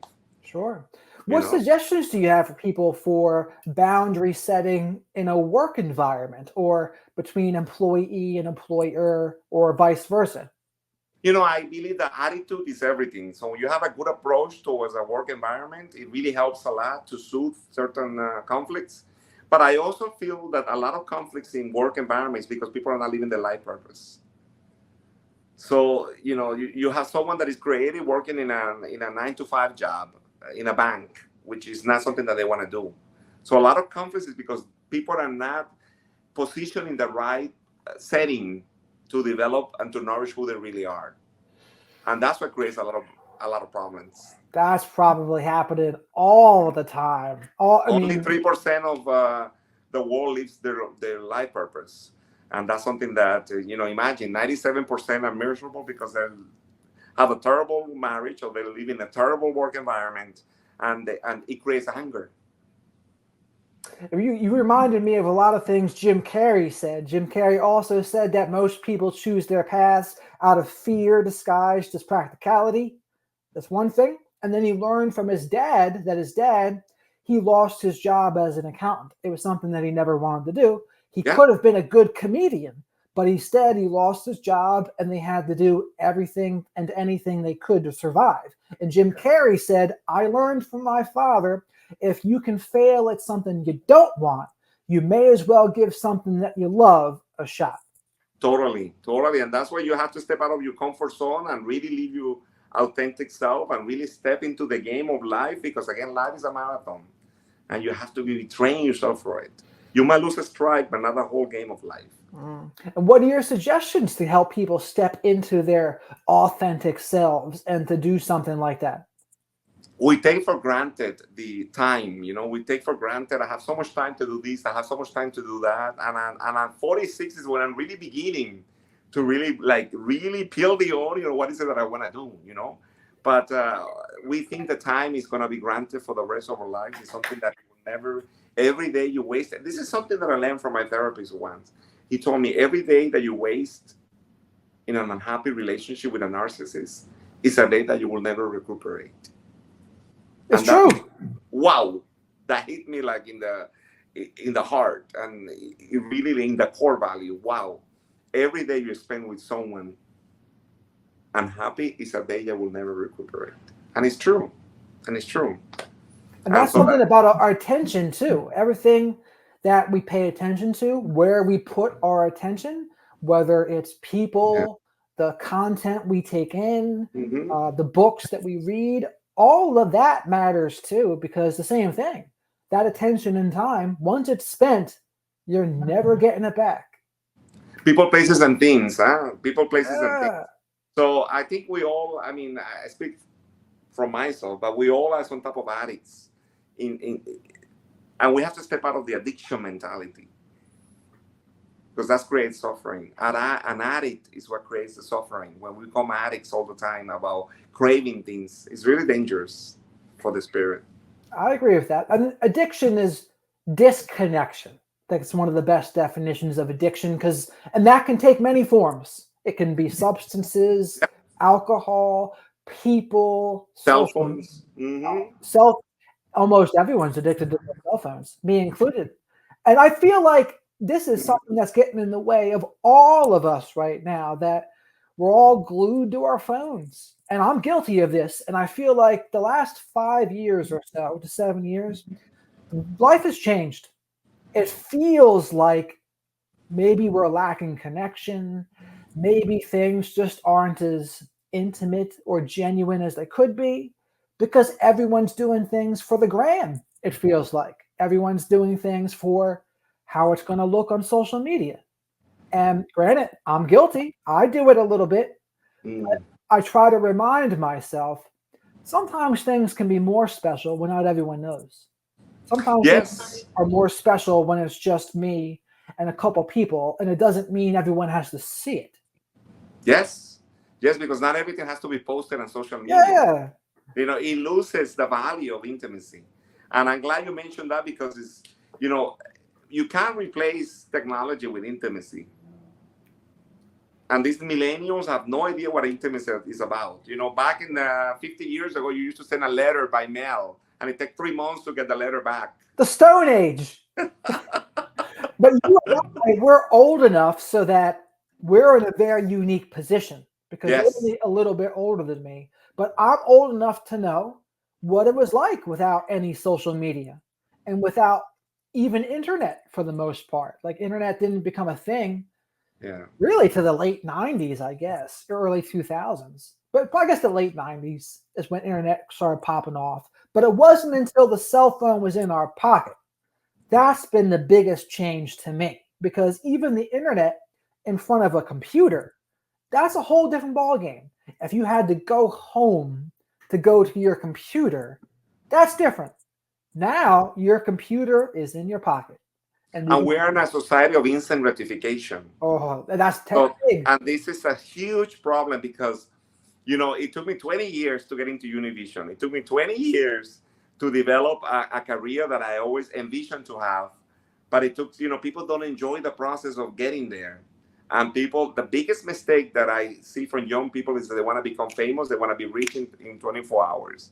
Sure. You What know, suggestions do you have for people for boundary setting in a work environment or between employee and employer or vice versa? I believe that attitude is everything. So you have a good approach towards a work environment. It really helps a lot to soothe certain conflicts. But I also feel that a lot of conflicts in work environments because people are not living their life purpose. So you have someone that is creative working in a 9 to 5 job in a bank, which is not something that they want to do. So a lot of conflicts is because people are not positioned in the right setting to develop and to nourish who they really are, and that's what creates a lot of problems. That's probably happening all the time. All I Only mean, 3% of the world lives their life purpose, and that's something that imagine 97% are miserable because they have a terrible marriage or they live in a terrible work environment, and it creates anger. you reminded me of a lot of things Jim Carrey said. Jim Carrey also said that most people choose their paths out of fear disguised as practicality. That's one thing. And then he learned from his dad that his dad, he lost his job as an accountant. It was something that he never wanted to do. He Yeah, could have been a good comedian, but instead he lost his job and they had to do everything and anything they could to survive. And Jim Carrey said, I learned from my father if you can fail at something you don't want, you may as well give something that you love a shot. totally, totally, and that's why you have to step out of your comfort zone and really live your authentic self and really step into the game of life because again, life is a marathon, and you have to be train yourself for it. You might lose a strike, but not the whole game of life. And what are your suggestions to help people step into their authentic selves and to do something like that? We take for granted the time. We take for granted I have so much time to do this, I have so much time to do that, and I'm 46 is when I'm really beginning to really really peel the onion. What is it that I want to do? But we think the time is going to be granted for the rest of our lives. It's something that you will never. Every day you waste it. This is something that I learned from my therapist once. He told me every day that you waste in an unhappy relationship with a narcissist is a day that you will never recuperate. It's And that, true. wow, that hit me like in the heart, and it really in the core value. Wow, every day you spend with someone unhappy is a day that will never recuperate, and it's true, and it's true. And And that's so something that, about our attention too. Everything that we pay attention to, where we put our attention, whether it's yeah. people, the content we take in, Hmm. the books that we read, all of that matters too, because the same thing. that attention and time, once it's spent, you're never getting it back. People, places, and things. Huh? People, places, and things. Yeah, So I think we all. I mean, I speak from myself, but we all are some type of addicts. In and we have to step out of the addiction mentality because that creates suffering. An addict is what creates the suffering. When we become addicts all the time about craving things, it's really dangerous for the spirit. I agree with that. I mean, addiction is disconnection. That's one of the best definitions of addiction, and that can take many forms. It can be substances, Yeah. alcohol, people, Cell social, phones. Mm-hmm. self. Almost everyone's addicted to their cell phones, me included. And I feel like this is something that's getting in the way of all of us right now, that we're all glued to our phones. And I'm guilty of this. And I feel like the last 5 years or so to 7 years, life has changed. It feels like maybe we're lacking connection. Maybe things just aren't as intimate or genuine as they could be, because everyone's doing things for the gram. It feels like everyone's doing things for how it's going to look on social media. And granted, I'm guilty. I do it a little bit. Mm. I try to remind myself sometimes things can be more special when not everyone knows. Sometimes things Yes. are more special when it's just me and a couple people, and it doesn't mean everyone has to see it. Yes. Yes, because not everything has to be posted on social media. Yeah, It loses the value of intimacy. And I'm glad you mentioned that because you know, you can't replace technology with intimacy. And these millennials have no idea what intimacy is about. Back in 50 years ago, you used to send a letter by mail, and it took 3 months to get the letter back. the Stone Age. But you and I, we're old enough so that we're in a very unique position, because you're Yes. only a little bit older than me. But I'm old enough to know what it was like without any social media and without even internet for the most part. Like, internet didn't become a thing Yeah. really to the late 90s, I guess, early 2000s. But I guess the late 90s is when internet started popping off. But it wasn't until the cell phone was in our pocket. That's been the biggest change to me, because even the internet in front of a computer, that's a whole different ballgame. If you had to go home to go to your computer, that's different. Now your computer is in your pocket, and you And can. we're in a society of instant gratification. Oh, that's So, big. and this is a huge problem because, it took me 20 years to get into Univision. It took me 20 years to develop a career that I always envisioned to have. But it took, people don't enjoy the process of getting there. And the biggest mistake that I see from young people is that they want to become famous. They want to be rich in 24 hours.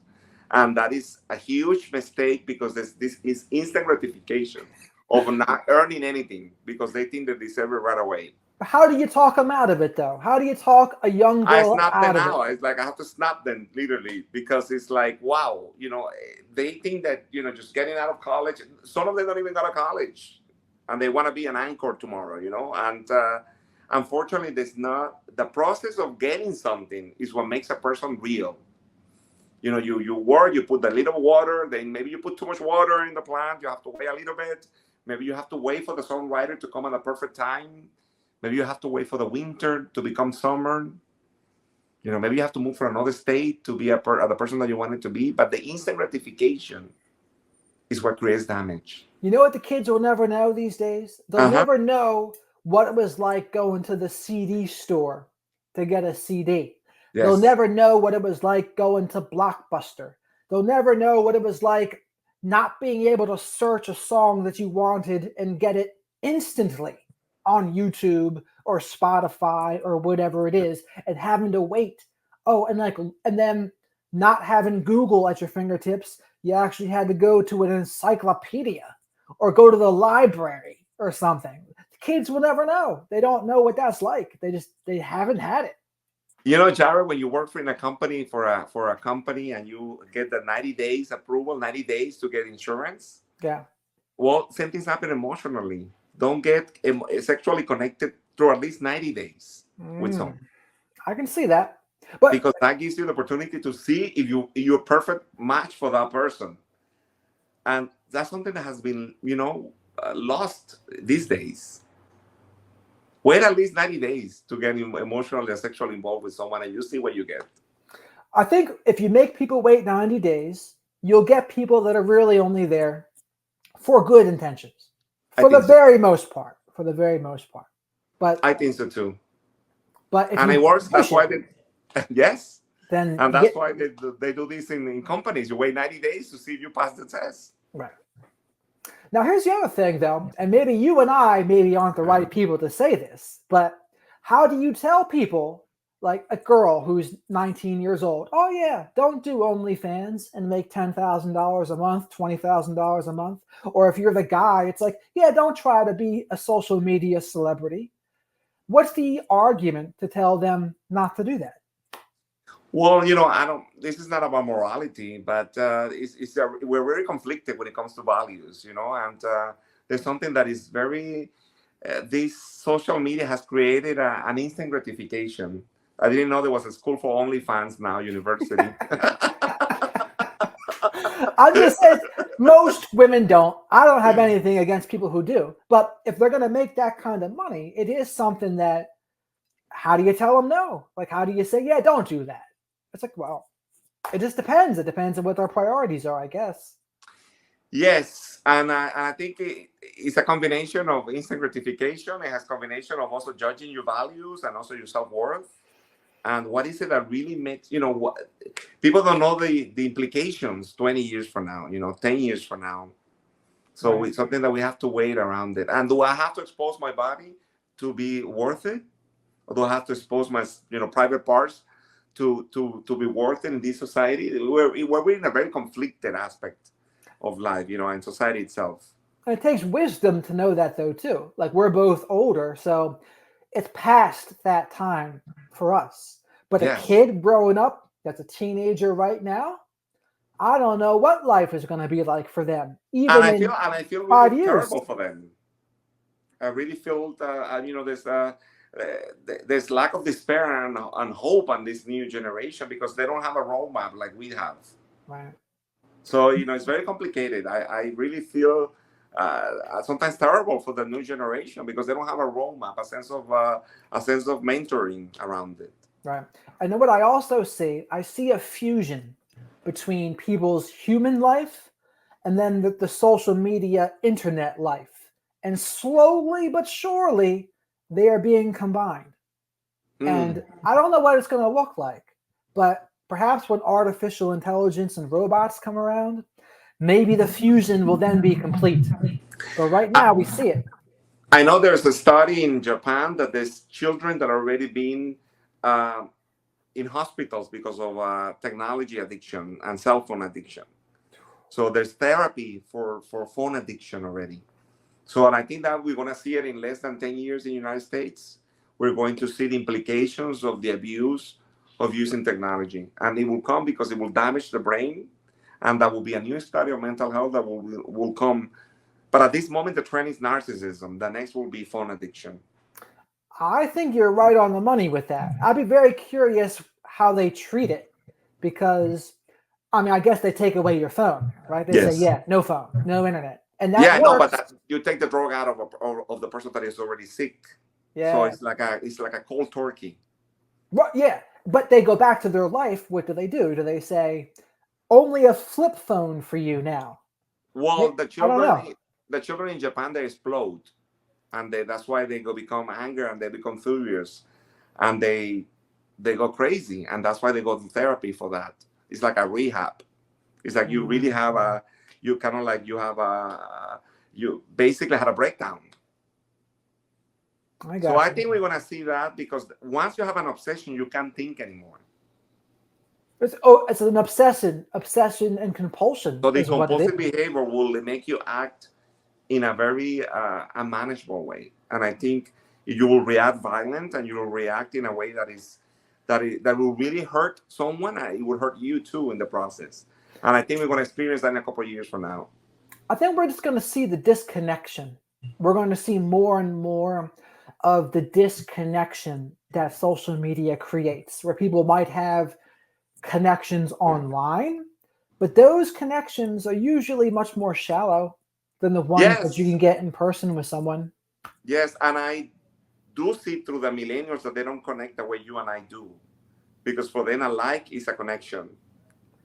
And that is a huge mistake because this is instant gratification of not earning anything because they think they deserve it right away. How do you talk them out of it, though? How do you talk a young I girl snap them out of it? out. It's like I have to snap them literally because it's like, wow, they think that, just getting out of college, some of them don't even go to college and they want to be an anchor tomorrow. And unfortunately, there's not the process of getting something is what makes a person real. You work, you put a little water, then maybe you put too much water in the plant, you have to wait a little bit. Maybe you have to wait for the songwriter to come at the perfect time. Maybe you have to wait for the winter to become summer. Maybe you have to move from another state to be the person that you wanted to be. But the instant gratification is what creates damage. You know what the kids will never know these days? They'll Uh-huh. never know what it was like going to the CD store to get a CD. They'll Yes. never know what it was like going to Blockbuster. They'll never know what it was like not being able to search a song that you wanted and get it instantly on YouTube or Spotify or whatever it is, and having to wait. Oh, and then not having Google at your fingertips. You actually had to go to an encyclopedia or go to the library or something. The kids will never know. They don't know what that's like. They haven't had it. Jared, when you work in a company for a company and you get the 90 days approval, 90 days to get insurance, Yeah. well, same things happen emotionally. Don't get sexually connected through at least 90 days with someone. I can see that. But Because that gives you the opportunity to see if you're a perfect match for that person. And that's something that has been, lost these days. Wait at least 90 days to get emotionally or sexually involved with someone, and you see what you get. I think if you make people wait 90 days, you'll get people that are really only there for good intentions, I for the think so. very most part. For the very most part, but I think so too. if And you it works. That's push why it, they, yes. then And you that's get why they do this in companies. You wait 90 days to see if you pass the test. right. Now, here's the other thing, though, and maybe you and I maybe aren't the right people to say this, but how do you tell people, like a girl who's 19 years old, oh yeah, don't do OnlyFans and make $10,000 a month, $20,000 a month? Or if you're the guy, it's like, yeah, don't try to be a social media celebrity. What's the argument to tell them not to do that? Well, I don't. This is not about morality, but we're very conflicted when it comes to values, and there's something that is very. This social media has created an instant gratification. I didn't know there was a school for OnlyFans now, university. I'm just saying, most women don't. I don't have anything against people who do. But if they're going to make that kind of money, it is something that, how do you tell them no? Like, how do you say, yeah, don't do that? It's like, well, it just depends. It depends on what their priorities are, I guess. Yes, and I think it's a combination of instant gratification. It has combination of also judging your values and also your self-worth. And what is it that really makes, what people don't know the implications 20 years from now, 10 years from now. So Right. it's something that we have to wait around it. And do I have to expose my body to be worth it? Or do I have to expose my, private parts to be worth it in this society? We're in a very conflicted aspect of life, and society itself. And it takes wisdom to know that, though, too. Like, we're both older, so it's past that time for us. But a Yes. kid growing up that's a teenager right now, I don't know what life is going to be like for them, And even in I feel really 5 years. terrible for them. I really feel, there's lack of despair and hope on this new generation because they don't have a roadmap like we have. Right. So it's very complicated. I really feel sometimes terrible for the new generation because they don't have a roadmap, a sense of mentoring around it. Right. And then what I also see, I see a fusion between people's human life and then the social media internet life. And slowly but surely, they are being combined. And I don't know what it's going to look like, but perhaps when artificial intelligence and robots come around, maybe the fusion will then be complete. But right now, we see it. I know there's a study in Japan that there's children that are already being uh, in hospitals because of technology addiction and cell phone addiction. So there's therapy for phone addiction already. So and I think that we're going to see it in less than 10 years in the United States. We're going to see the implications of the abuse of using technology. And it will come because it will damage the brain. And that will be a new study of mental health that will come. But at this moment, the trend is narcissism. The next will be phone addiction. I think you're right on the money with that. I'd be very curious how they treat it because, I mean, I guess they take away your phone, right? They say, Yes. yeah, no phone, no internet. And that Yeah, no, but works. you take the drug out of the person that is already sick. So Yeah. it's like a cold turkey. Well, yeah. But they go back to their life. What do? Do they say, only a flip phone for you now? Well, I don't know. the children in Japan, they explode, and that's why they become angry and they become furious, and they go crazy, and that's why they go to therapy for that. It's like a rehab. It's like you really have you kind of like you have you basically had a breakdown. So I think we're gonna see that because once you have an obsession, you can't think anymore. It's an obsession and compulsion So the is what it is. compulsive behavior will make you act in a very unmanageable way. And I think you will react violent and you will react in a way that will really hurt someone. And it will hurt you too in the process. And I think we're going to experience that in a couple of years from now. I think we're just going to see the disconnection. We're going to see more and more of the disconnection that social media creates, where people might have connections online, But those connections are usually much more shallow than the ones that you Yes, can get in person with someone. yes, and I do see through the millennials that they don't connect the way you and I do, because for them a like is a connection,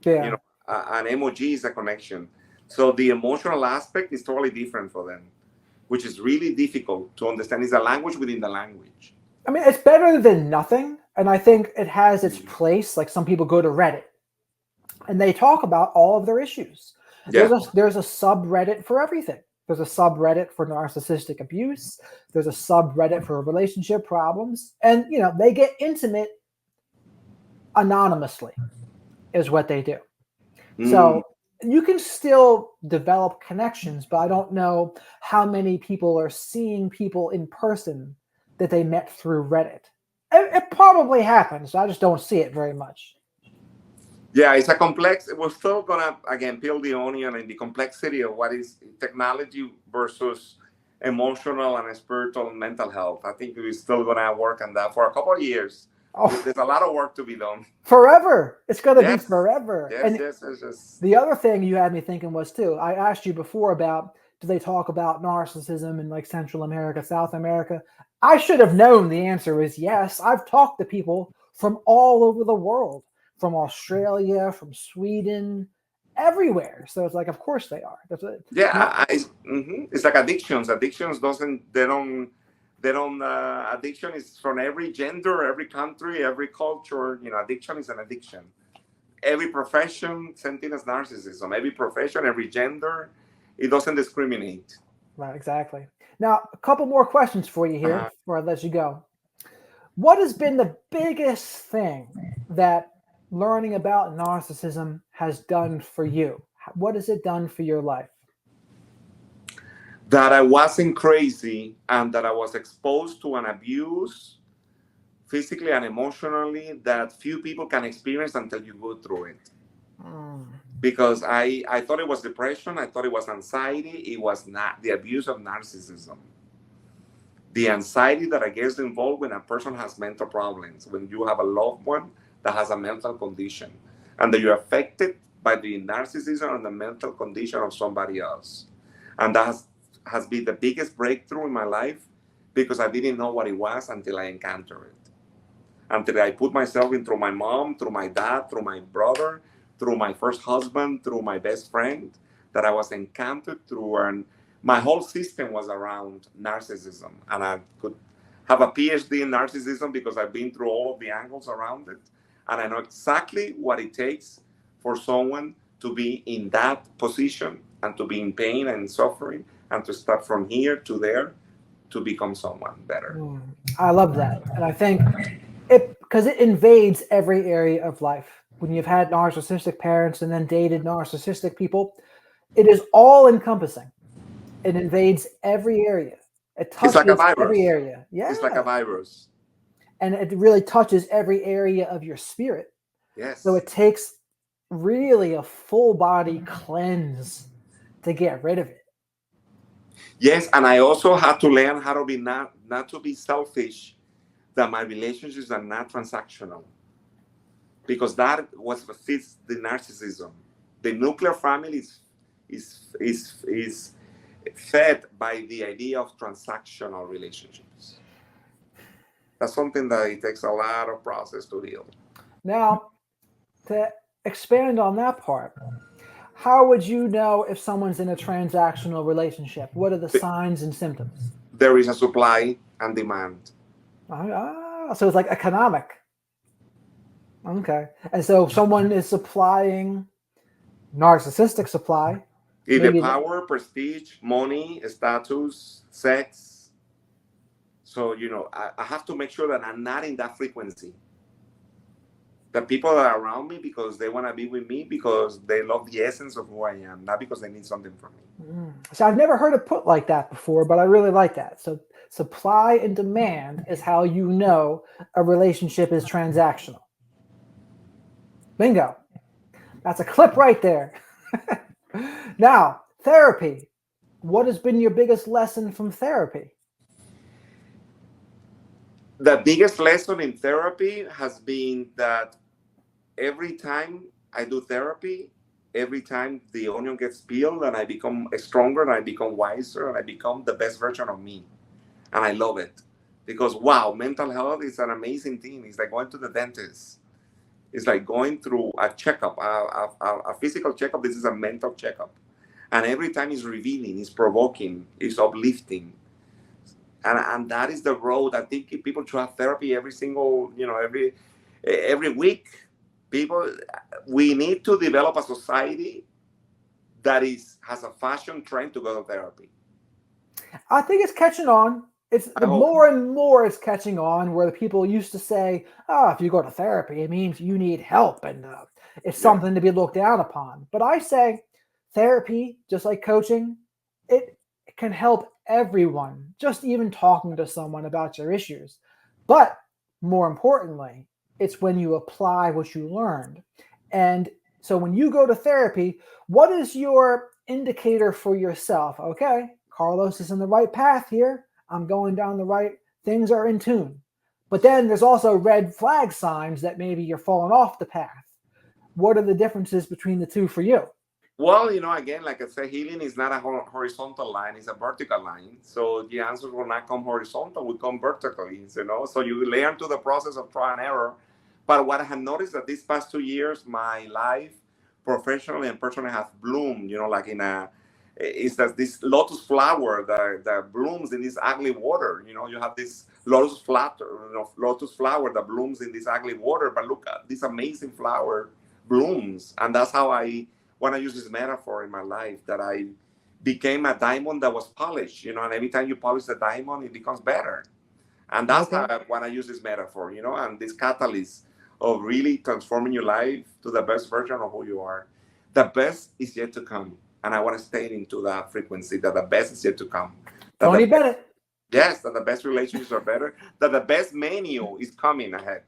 you Yeah. know, an emoji is a connection. So the emotional aspect is totally different for them, which is really difficult to understand. It's a language within the language. I mean, it's better than nothing. And I think it has its Mhm. place. Like some people go to Reddit and they talk about all of their issues. Yeah. There's a subreddit for everything. There's a subreddit for narcissistic abuse. There's a subreddit for relationship problems. And, they get intimate anonymously, is what they do. Mm. So you can still develop connections, but I don't know how many people are seeing people in person that they met through Reddit. It probably happens. I just don't see it very much. Yeah, it's a complex. We're still gonna again peel the onion and the complexity of what is technology versus emotional and spiritual and mental health. I think we're still gonna work on that for a couple of years. Oh, There's a lot of work to be done. forever. It's going to be Yes, forever. yes, And yes, yes, yes. the other thing you had me thinking was too, I asked you before about do they talk about narcissism in like Central America, South America? I should have known the answer is yes. I've talked to people from all over the world, from Australia, from Sweden, everywhere. So it's like, of course they are. That's it. Yeah, Not it's like addictions. Addictions doesn't they don't addiction is from every gender, every country, every culture. You know, addiction is an addiction. Every profession, same thing as narcissism. Every profession, every gender, it doesn't discriminate. right, exactly. Now, a couple more questions for you here Uh, before I let you go. What has been the biggest thing that learning about narcissism has done for you? What has it done for your life? that I wasn't crazy and that I was exposed to an abuse physically and emotionally that few people can experience until you go through it. Mm. Because I thought it was depression, I thought it was anxiety, it was not the abuse of narcissism. The anxiety that I guess involved when a person has mental problems, when you have a loved one that has a mental condition, and that you're affected by the narcissism and the mental condition of somebody else. And that has been the biggest breakthrough in my life because I didn't know what it was until I encountered it. Until I put myself in through my mom, through my dad, through my brother, through my first husband, through my best friend, that I was encountered through, and my whole system was around narcissism. And I could have a PhD in narcissism because I've been through all of the angles around it. And I know exactly what it takes for someone to be in that position and to be in pain and suffering and to start from here to there to become someone better. Mm. I love that. And I think it invades every area of life. When you've had narcissistic parents and then dated narcissistic people, it is all encompassing. It invades every area. It It's like a touches every virus. area. Yeah. It's like a virus. And it really touches every area of your spirit. So Yes. it takes really a full body cleanse to get rid of it. Yes, and I also had to learn how to be not to be selfish, that my relationships are not transactional. Because that was what fits the narcissism. The nuclear family is fed by the idea of transactional relationships. That's something that it takes a lot of process to heal. Now, to expand on that part, how would you know if someone's in a transactional relationship? What are the signs and symptoms? There is a supply and demand. So it's like economic. Okay. And so someone is supplying narcissistic supply. Either Maybe power, prestige, money, status, sex. So, I have to make sure that I'm not in that frequency. The people that are around me because they want to be with me because they love the essence of who I am, not because they need something from me. So I've never heard it put like that before, but I really like that. So supply and demand is how you know a relationship is transactional. Bingo. That's a clip right there. Now, therapy. What has been your biggest lesson from therapy? The biggest lesson in therapy has been that every time I do therapy, every time the onion gets peeled, and I become stronger, and I become wiser, and I become the best version of me. And I love it because, wow, mental health is an amazing thing. It's like going to the dentist. It's like going through a checkup, a physical checkup. This is a mental checkup. And every time it's revealing, it's provoking, it's uplifting. And that is the road. I think people should have therapy every single, every week. People, we need to develop a society that has a fashion trend to go to therapy. I think it's catching on. It's the more and more it's catching on, where the people used to say, "Oh, if you go to therapy, it means you need help, and it's something to be looked down upon." But I say, therapy, just like coaching, it can help everyone. Just even talking to someone about your issues, but more importantly, it's when you apply what you learned. And so when you go to therapy, what is your indicator for yourself? Okay, Carlos is in the right path here. I'm going down the right, things are in tune. But then there's also red flag signs that maybe you're falling off the path. What are the differences between the two for you? Well, again, like I said, healing is not a horizontal line, it's a vertical line. So the answers will not come horizontal, will come vertically, So you learn through the process of trial and error. But what I have noticed that these past 2 years, my life, professionally and personally, has bloomed, like it's that this lotus flower that blooms in this ugly water. You have this lotus flower that blooms in this ugly water, but look at this amazing flower blooms. And that's how I want to use this metaphor in my life, that I became a diamond that was polished, and every time you polish the diamond, it becomes better. And that's how I want to use this metaphor, and this catalyst of really transforming your life to the best version of who you are. The best is yet to come. And I want to stay into that frequency, that the best is yet to come. Tony Bennett. Yes, that the best relationships are better, that the best menu is coming ahead.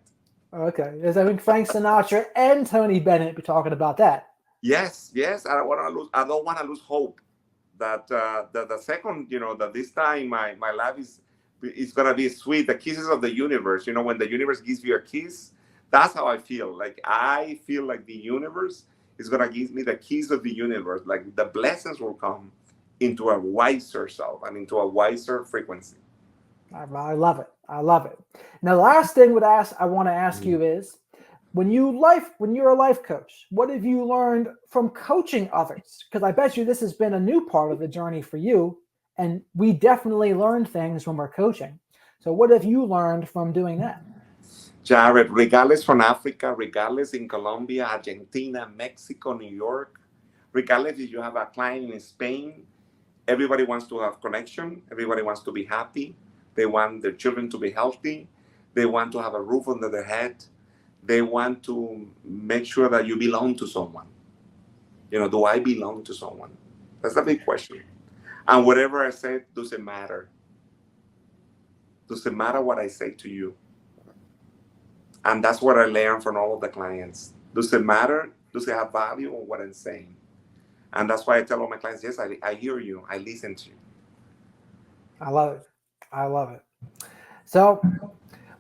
Okay. I think Frank Sinatra and Tony Bennett be talking about that. Yes. I don't want to lose hope that the second, that this time my life is gonna be sweet. The kisses of the universe, when the universe gives you a kiss, that's how I feel. Like I feel like the universe is gonna give me the keys of the universe. Like the blessings will come into a wiser self and into a wiser frequency. I love it. I love it. Now, the last thing I want to ask you is, when you're a life coach, what have you learned from coaching others? Because I bet you this has been a new part of the journey for you, and we definitely learn things when we're coaching. So what have you learned from doing that? Jared, regardless from Africa, regardless in Colombia, Argentina, Mexico, New York, regardless if you have a client in Spain, everybody wants to have connection. Everybody wants to be happy. They want their children to be healthy. They want to have a roof under their head. They want to make sure that you belong to someone. Do I belong to someone? That's a big question. And whatever I say doesn't matter. Doesn't matter what I say to you. And that's what I learned from all of the clients. Does it matter? Does it have value on what I'm saying? And that's why I tell all my clients, yes, I hear you. I listen to you. I love it. I love it. So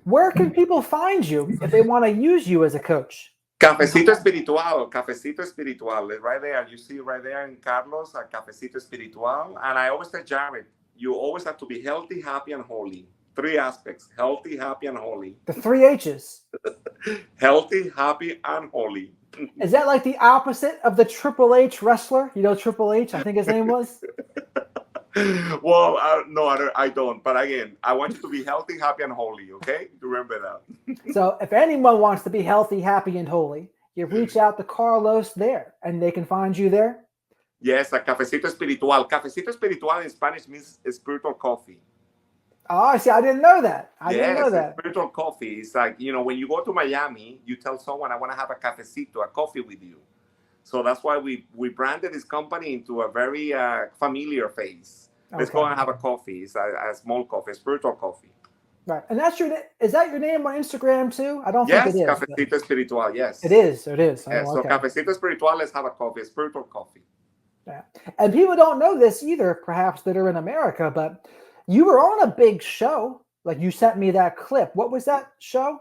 where can people find you if they want to use you as a coach? Cafecitoe Spiritual is right there. You see right there in Carlos, a Cafecitoe Spiritual. And I always say, Jared, you always have to be healthy, happy, and holy. 3 aspects: healthy, happy, and holy. The 3 H's. Healthy, happy, and holy. Is that like the opposite of the Triple H wrestler? Triple H, I think his name was? Well, no, I don't. But again, I want you to be healthy, happy, and holy, okay? Remember that. So if anyone wants to be healthy, happy, and holy, you reach out to Carlos there, and they can find you there? Yes, a Cafecito Espiritual. Cafecito Espiritual in Spanish means spiritual coffee. Oh, see, I didn't know that. I didn't know that. Spiritual coffee. It's like, when you go to Miami, you tell someone, I want to have a cafecito, a coffee with you. So that's why we branded this company into a very familiar face. Let's go and have a coffee. It's a small coffee, a spiritual coffee. Right. And is that your name on Instagram too? I don't think it is. Yes, Cafecito Espiritual, yes. It is. Yes, so Cafecito Espiritual, let's have a coffee, a spiritual coffee. Yeah. And people don't know this either, perhaps, that are in America, but you were on a big show. Like, you sent me that clip. What was that show?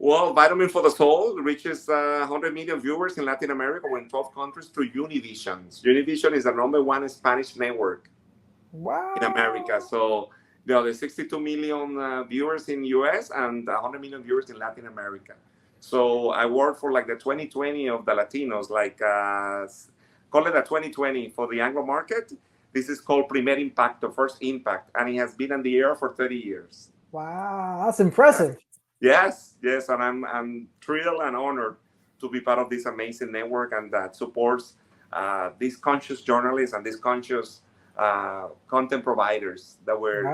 Well, Vitamin for the Soul reaches 100 million viewers in Latin America. We're in 12 countries through Univision. Univision is the #1 Spanish network in America. Wow. So there's 62 million viewers in US and 100 million viewers in Latin America. So I work for like the 2020 of the Latinos, like call it a 2020 for the Anglo market. This is called Primer Impacto, First Impact, and it has been in the air for 30 years. Wow, that's impressive. Yes, and I'm thrilled and honored to be part of this amazing network and that supports these conscious journalists and these conscious content providers that we're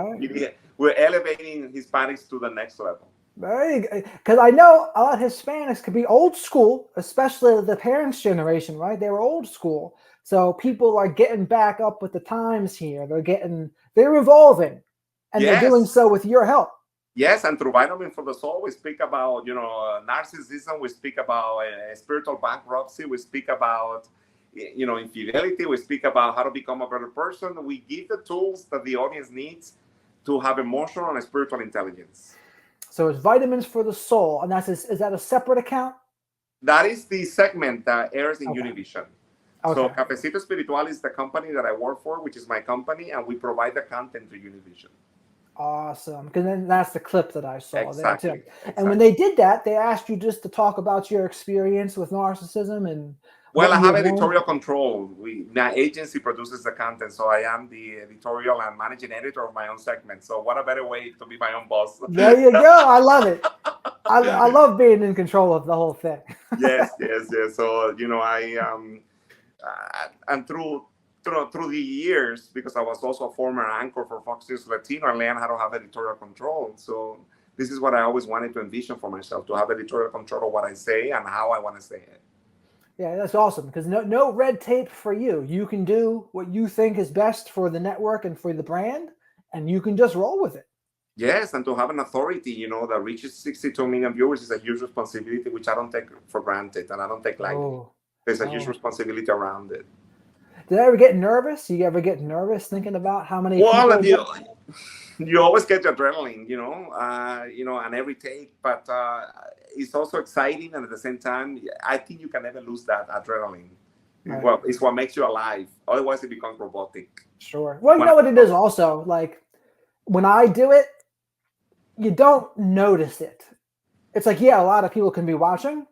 elevating Hispanics to the next level. Because I know a lot of Hispanics could be old school, especially the parents' generation, right? They were old school. So people are getting back up with the times here. They're evolving, and they're doing so with your help. Yes, and through Vitamin for the Soul, we speak about, narcissism. We speak about spiritual bankruptcy. We speak about, infidelity. We speak about how to become a better person. We give the tools that the audience needs to have emotional and spiritual intelligence. So it's Vitamins for the Soul, and is that a separate account? That is the segment that airs in Okay. Univision. Okay. So Cafecitoe Spiritual is the company that I work for, which is my company, and we provide the content to Univision. Awesome, because then that's the clip that I saw there too. And when they did that, they asked you just to talk about your experience with narcissism and. Well, I have editorial control. My agency produces the content, so I am the editorial and managing editor of my own segment. So what a better way to be my own boss. There you go. I love it. I love being in control of the whole thing. Yes. So and through the years, because I was also a former anchor for Fox News Latino, I learned how to have editorial control. So this is what I always wanted to envision for myself, to have editorial control of what I say and how I want to say it. Yeah, that's awesome, because no red tape for you. You can do what you think is best for the network and for the brand, and you can just roll with it. Yes, and to have an authority, that reaches 62 million viewers is a huge responsibility, which I don't take for granted, and I don't take lightly. There's a huge responsibility around it. Did I ever get nervous? You ever get nervous thinking about how many people? You always get adrenaline, and every take, but it's also exciting, and at the same time, I think you can never lose that adrenaline. Right. Well, it's what makes you alive. Otherwise, it becomes robotic. Sure. Well, you know what it is also, like, when I do it, you don't notice it. It's like, a lot of people can be watching,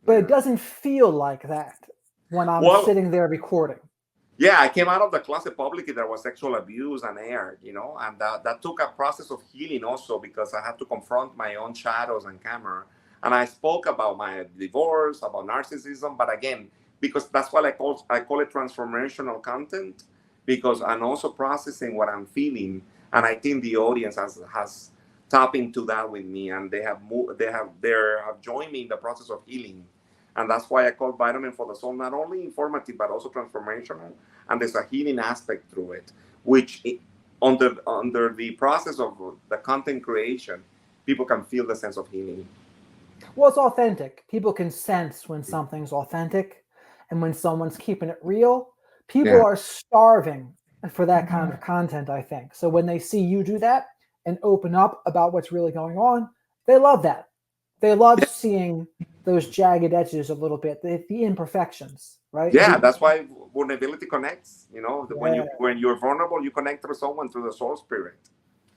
but it doesn't feel like that when I'm sitting there recording. Yeah, I came out of the closet publicly. There was sexual abuse and air, and that took a process of healing also, because I had to confront my own shadows on camera. And I spoke about my divorce, about narcissism, but again, because that's what I call it transformational content, because I'm also processing what I'm feeling, and I think the audience has tapped into that with me, and they have joined me in the process of healing. And that's why I call Vitamin for the Soul not only informative, but also transformational. And there's a healing aspect through it, which under the process of the content creation, people can feel the sense of healing. Well, it's authentic. People can sense when something's authentic and when someone's keeping it real. People are starving for that kind of content, I think. So when they see you do that and open up about what's really going on, they love that. They love seeing those jagged edges a little bit, the imperfections, right? Yeah, that's why vulnerability connects. When you're vulnerable, you connect through someone, through the soul spirit.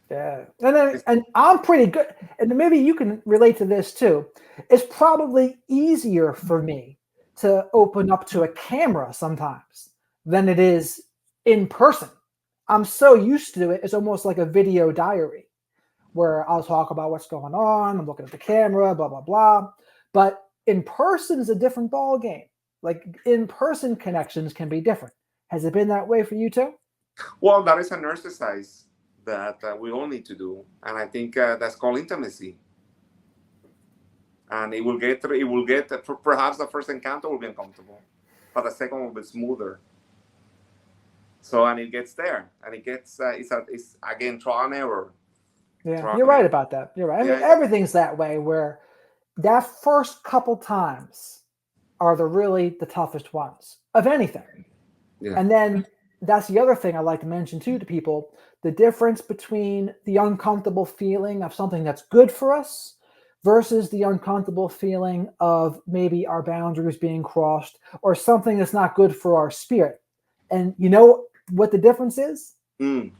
Yeah, and I'm pretty good, and maybe you can relate to this too. It's probably easier for me to open up to a camera sometimes than it is in person. I'm so used to it. It's almost like a video diary where I'll talk about what's going on. I'm looking at the camera, blah, blah, blah. But in person is a different ball game. Like in-person connections can be different. Has it been that way for you too? Well, that is an exercise that we all need to do. And I think that's called intimacy. And perhaps the first encounter will be uncomfortable, but the second will be smoother. So, and it gets there. And it gets, it's again, trial and error. Yeah, you're right about that. You're right. I mean, everything's that way, where that first couple times are the toughest ones of anything. Yeah. And then that's the other thing I like to mention too to people, the difference between the uncomfortable feeling of something that's good for us versus the uncomfortable feeling of maybe our boundaries being crossed or something that's not good for our spirit. And you know what the difference is? Mm.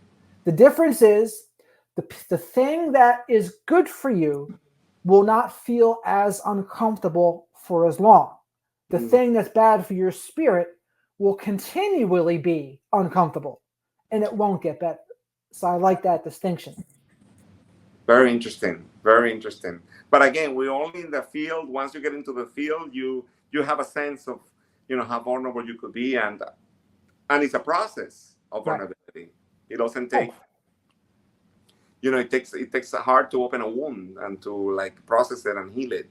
The difference is the thing that is good for you will not feel as uncomfortable for as long. The thing that's bad for your spirit will continually be uncomfortable and it won't get better. So I like that distinction. Very interesting. Very interesting. But again, we're only in the field. Once you get into the field, you have a sense of, how vulnerable you could be, and it's a process of Right. vulnerability. It doesn't take, it takes hard to open a wound and to like process it and heal it.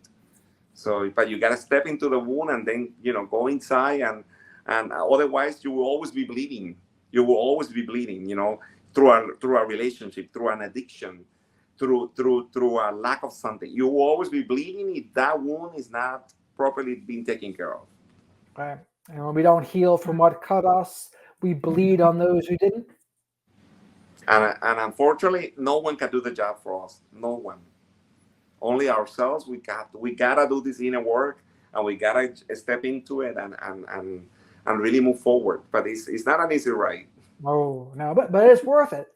So, but you gotta step into the wound and then go inside, and otherwise you will always be bleeding. You will always be bleeding. Through a relationship, through an addiction, through a lack of something. You will always be bleeding if that wound is not properly being taken care of. Right. And when we don't heal from what cut us, we bleed on those who didn't. And unfortunately, no one can do the job for us. No one. Only ourselves. We gotta do this inner work, and we gotta step into it and really move forward. But it's not an easy ride. Oh no, but it's worth it.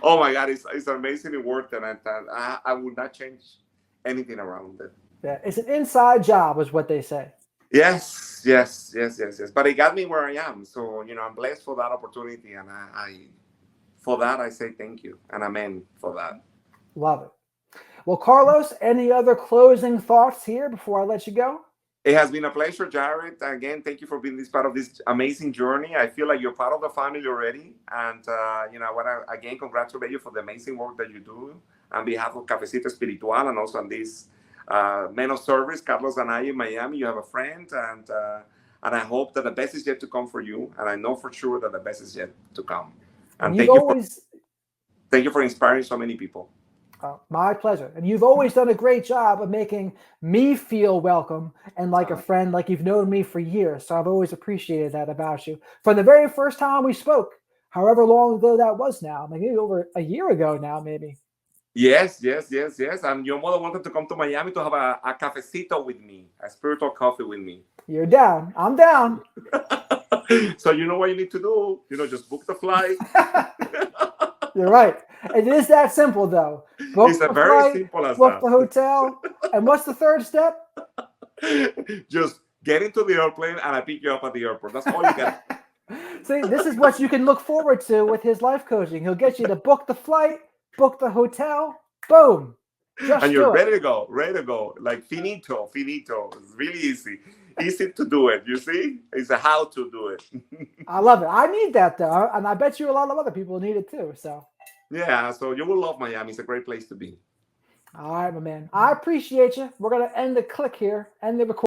Oh my God, it's amazingly worth it, and I would not change anything around it. Yeah, it's an inside job, is what they say. Yes. But it got me where I am. So I'm blessed for that opportunity, and I for that I say thank you and amen for that. Love it. Well, Carlos, any other closing thoughts here before I let you go? It has been a pleasure, Jared. Again, thank you for being this part of this amazing journey. I feel like you're part of the family already. And, I want to, again, congratulate you for the amazing work that you do on behalf of Cafecitoe Spiritual, and also on this man of service, Carlos Anaya in Miami. You have a friend, and I hope that the best is yet to come for you. And I know for sure that the best is yet to come. And thank you for inspiring so many people. My pleasure. And you've always done a great job of making me feel welcome and like a friend, like you've known me for years. So I've always appreciated that about you. From the very first time we spoke, however long ago that was now, maybe over a year ago now, maybe. Yes. And your mother wanted to come to Miami to have a cafecito with me, a spiritual coffee with me. You're down. I'm down. So you know what you need to do? Just book the flight. You're right. It is that simple, though. Book the flight, simple as book the hotel, and what's the third step? Just get into the airplane, and I pick you up at the airport. That's all you got. See, this is what you can look forward to with his life coaching. He'll get you to book the flight, book the hotel, boom. And you're ready to go. Like finito. It's really easy to do it. You see, it's a how to do it. I love it. I need that though, and I bet you a lot of other people need it too. So yeah, so you will love Miami. It's a great place to be. All right, my man. I appreciate you. We're gonna end the click here, end the recording.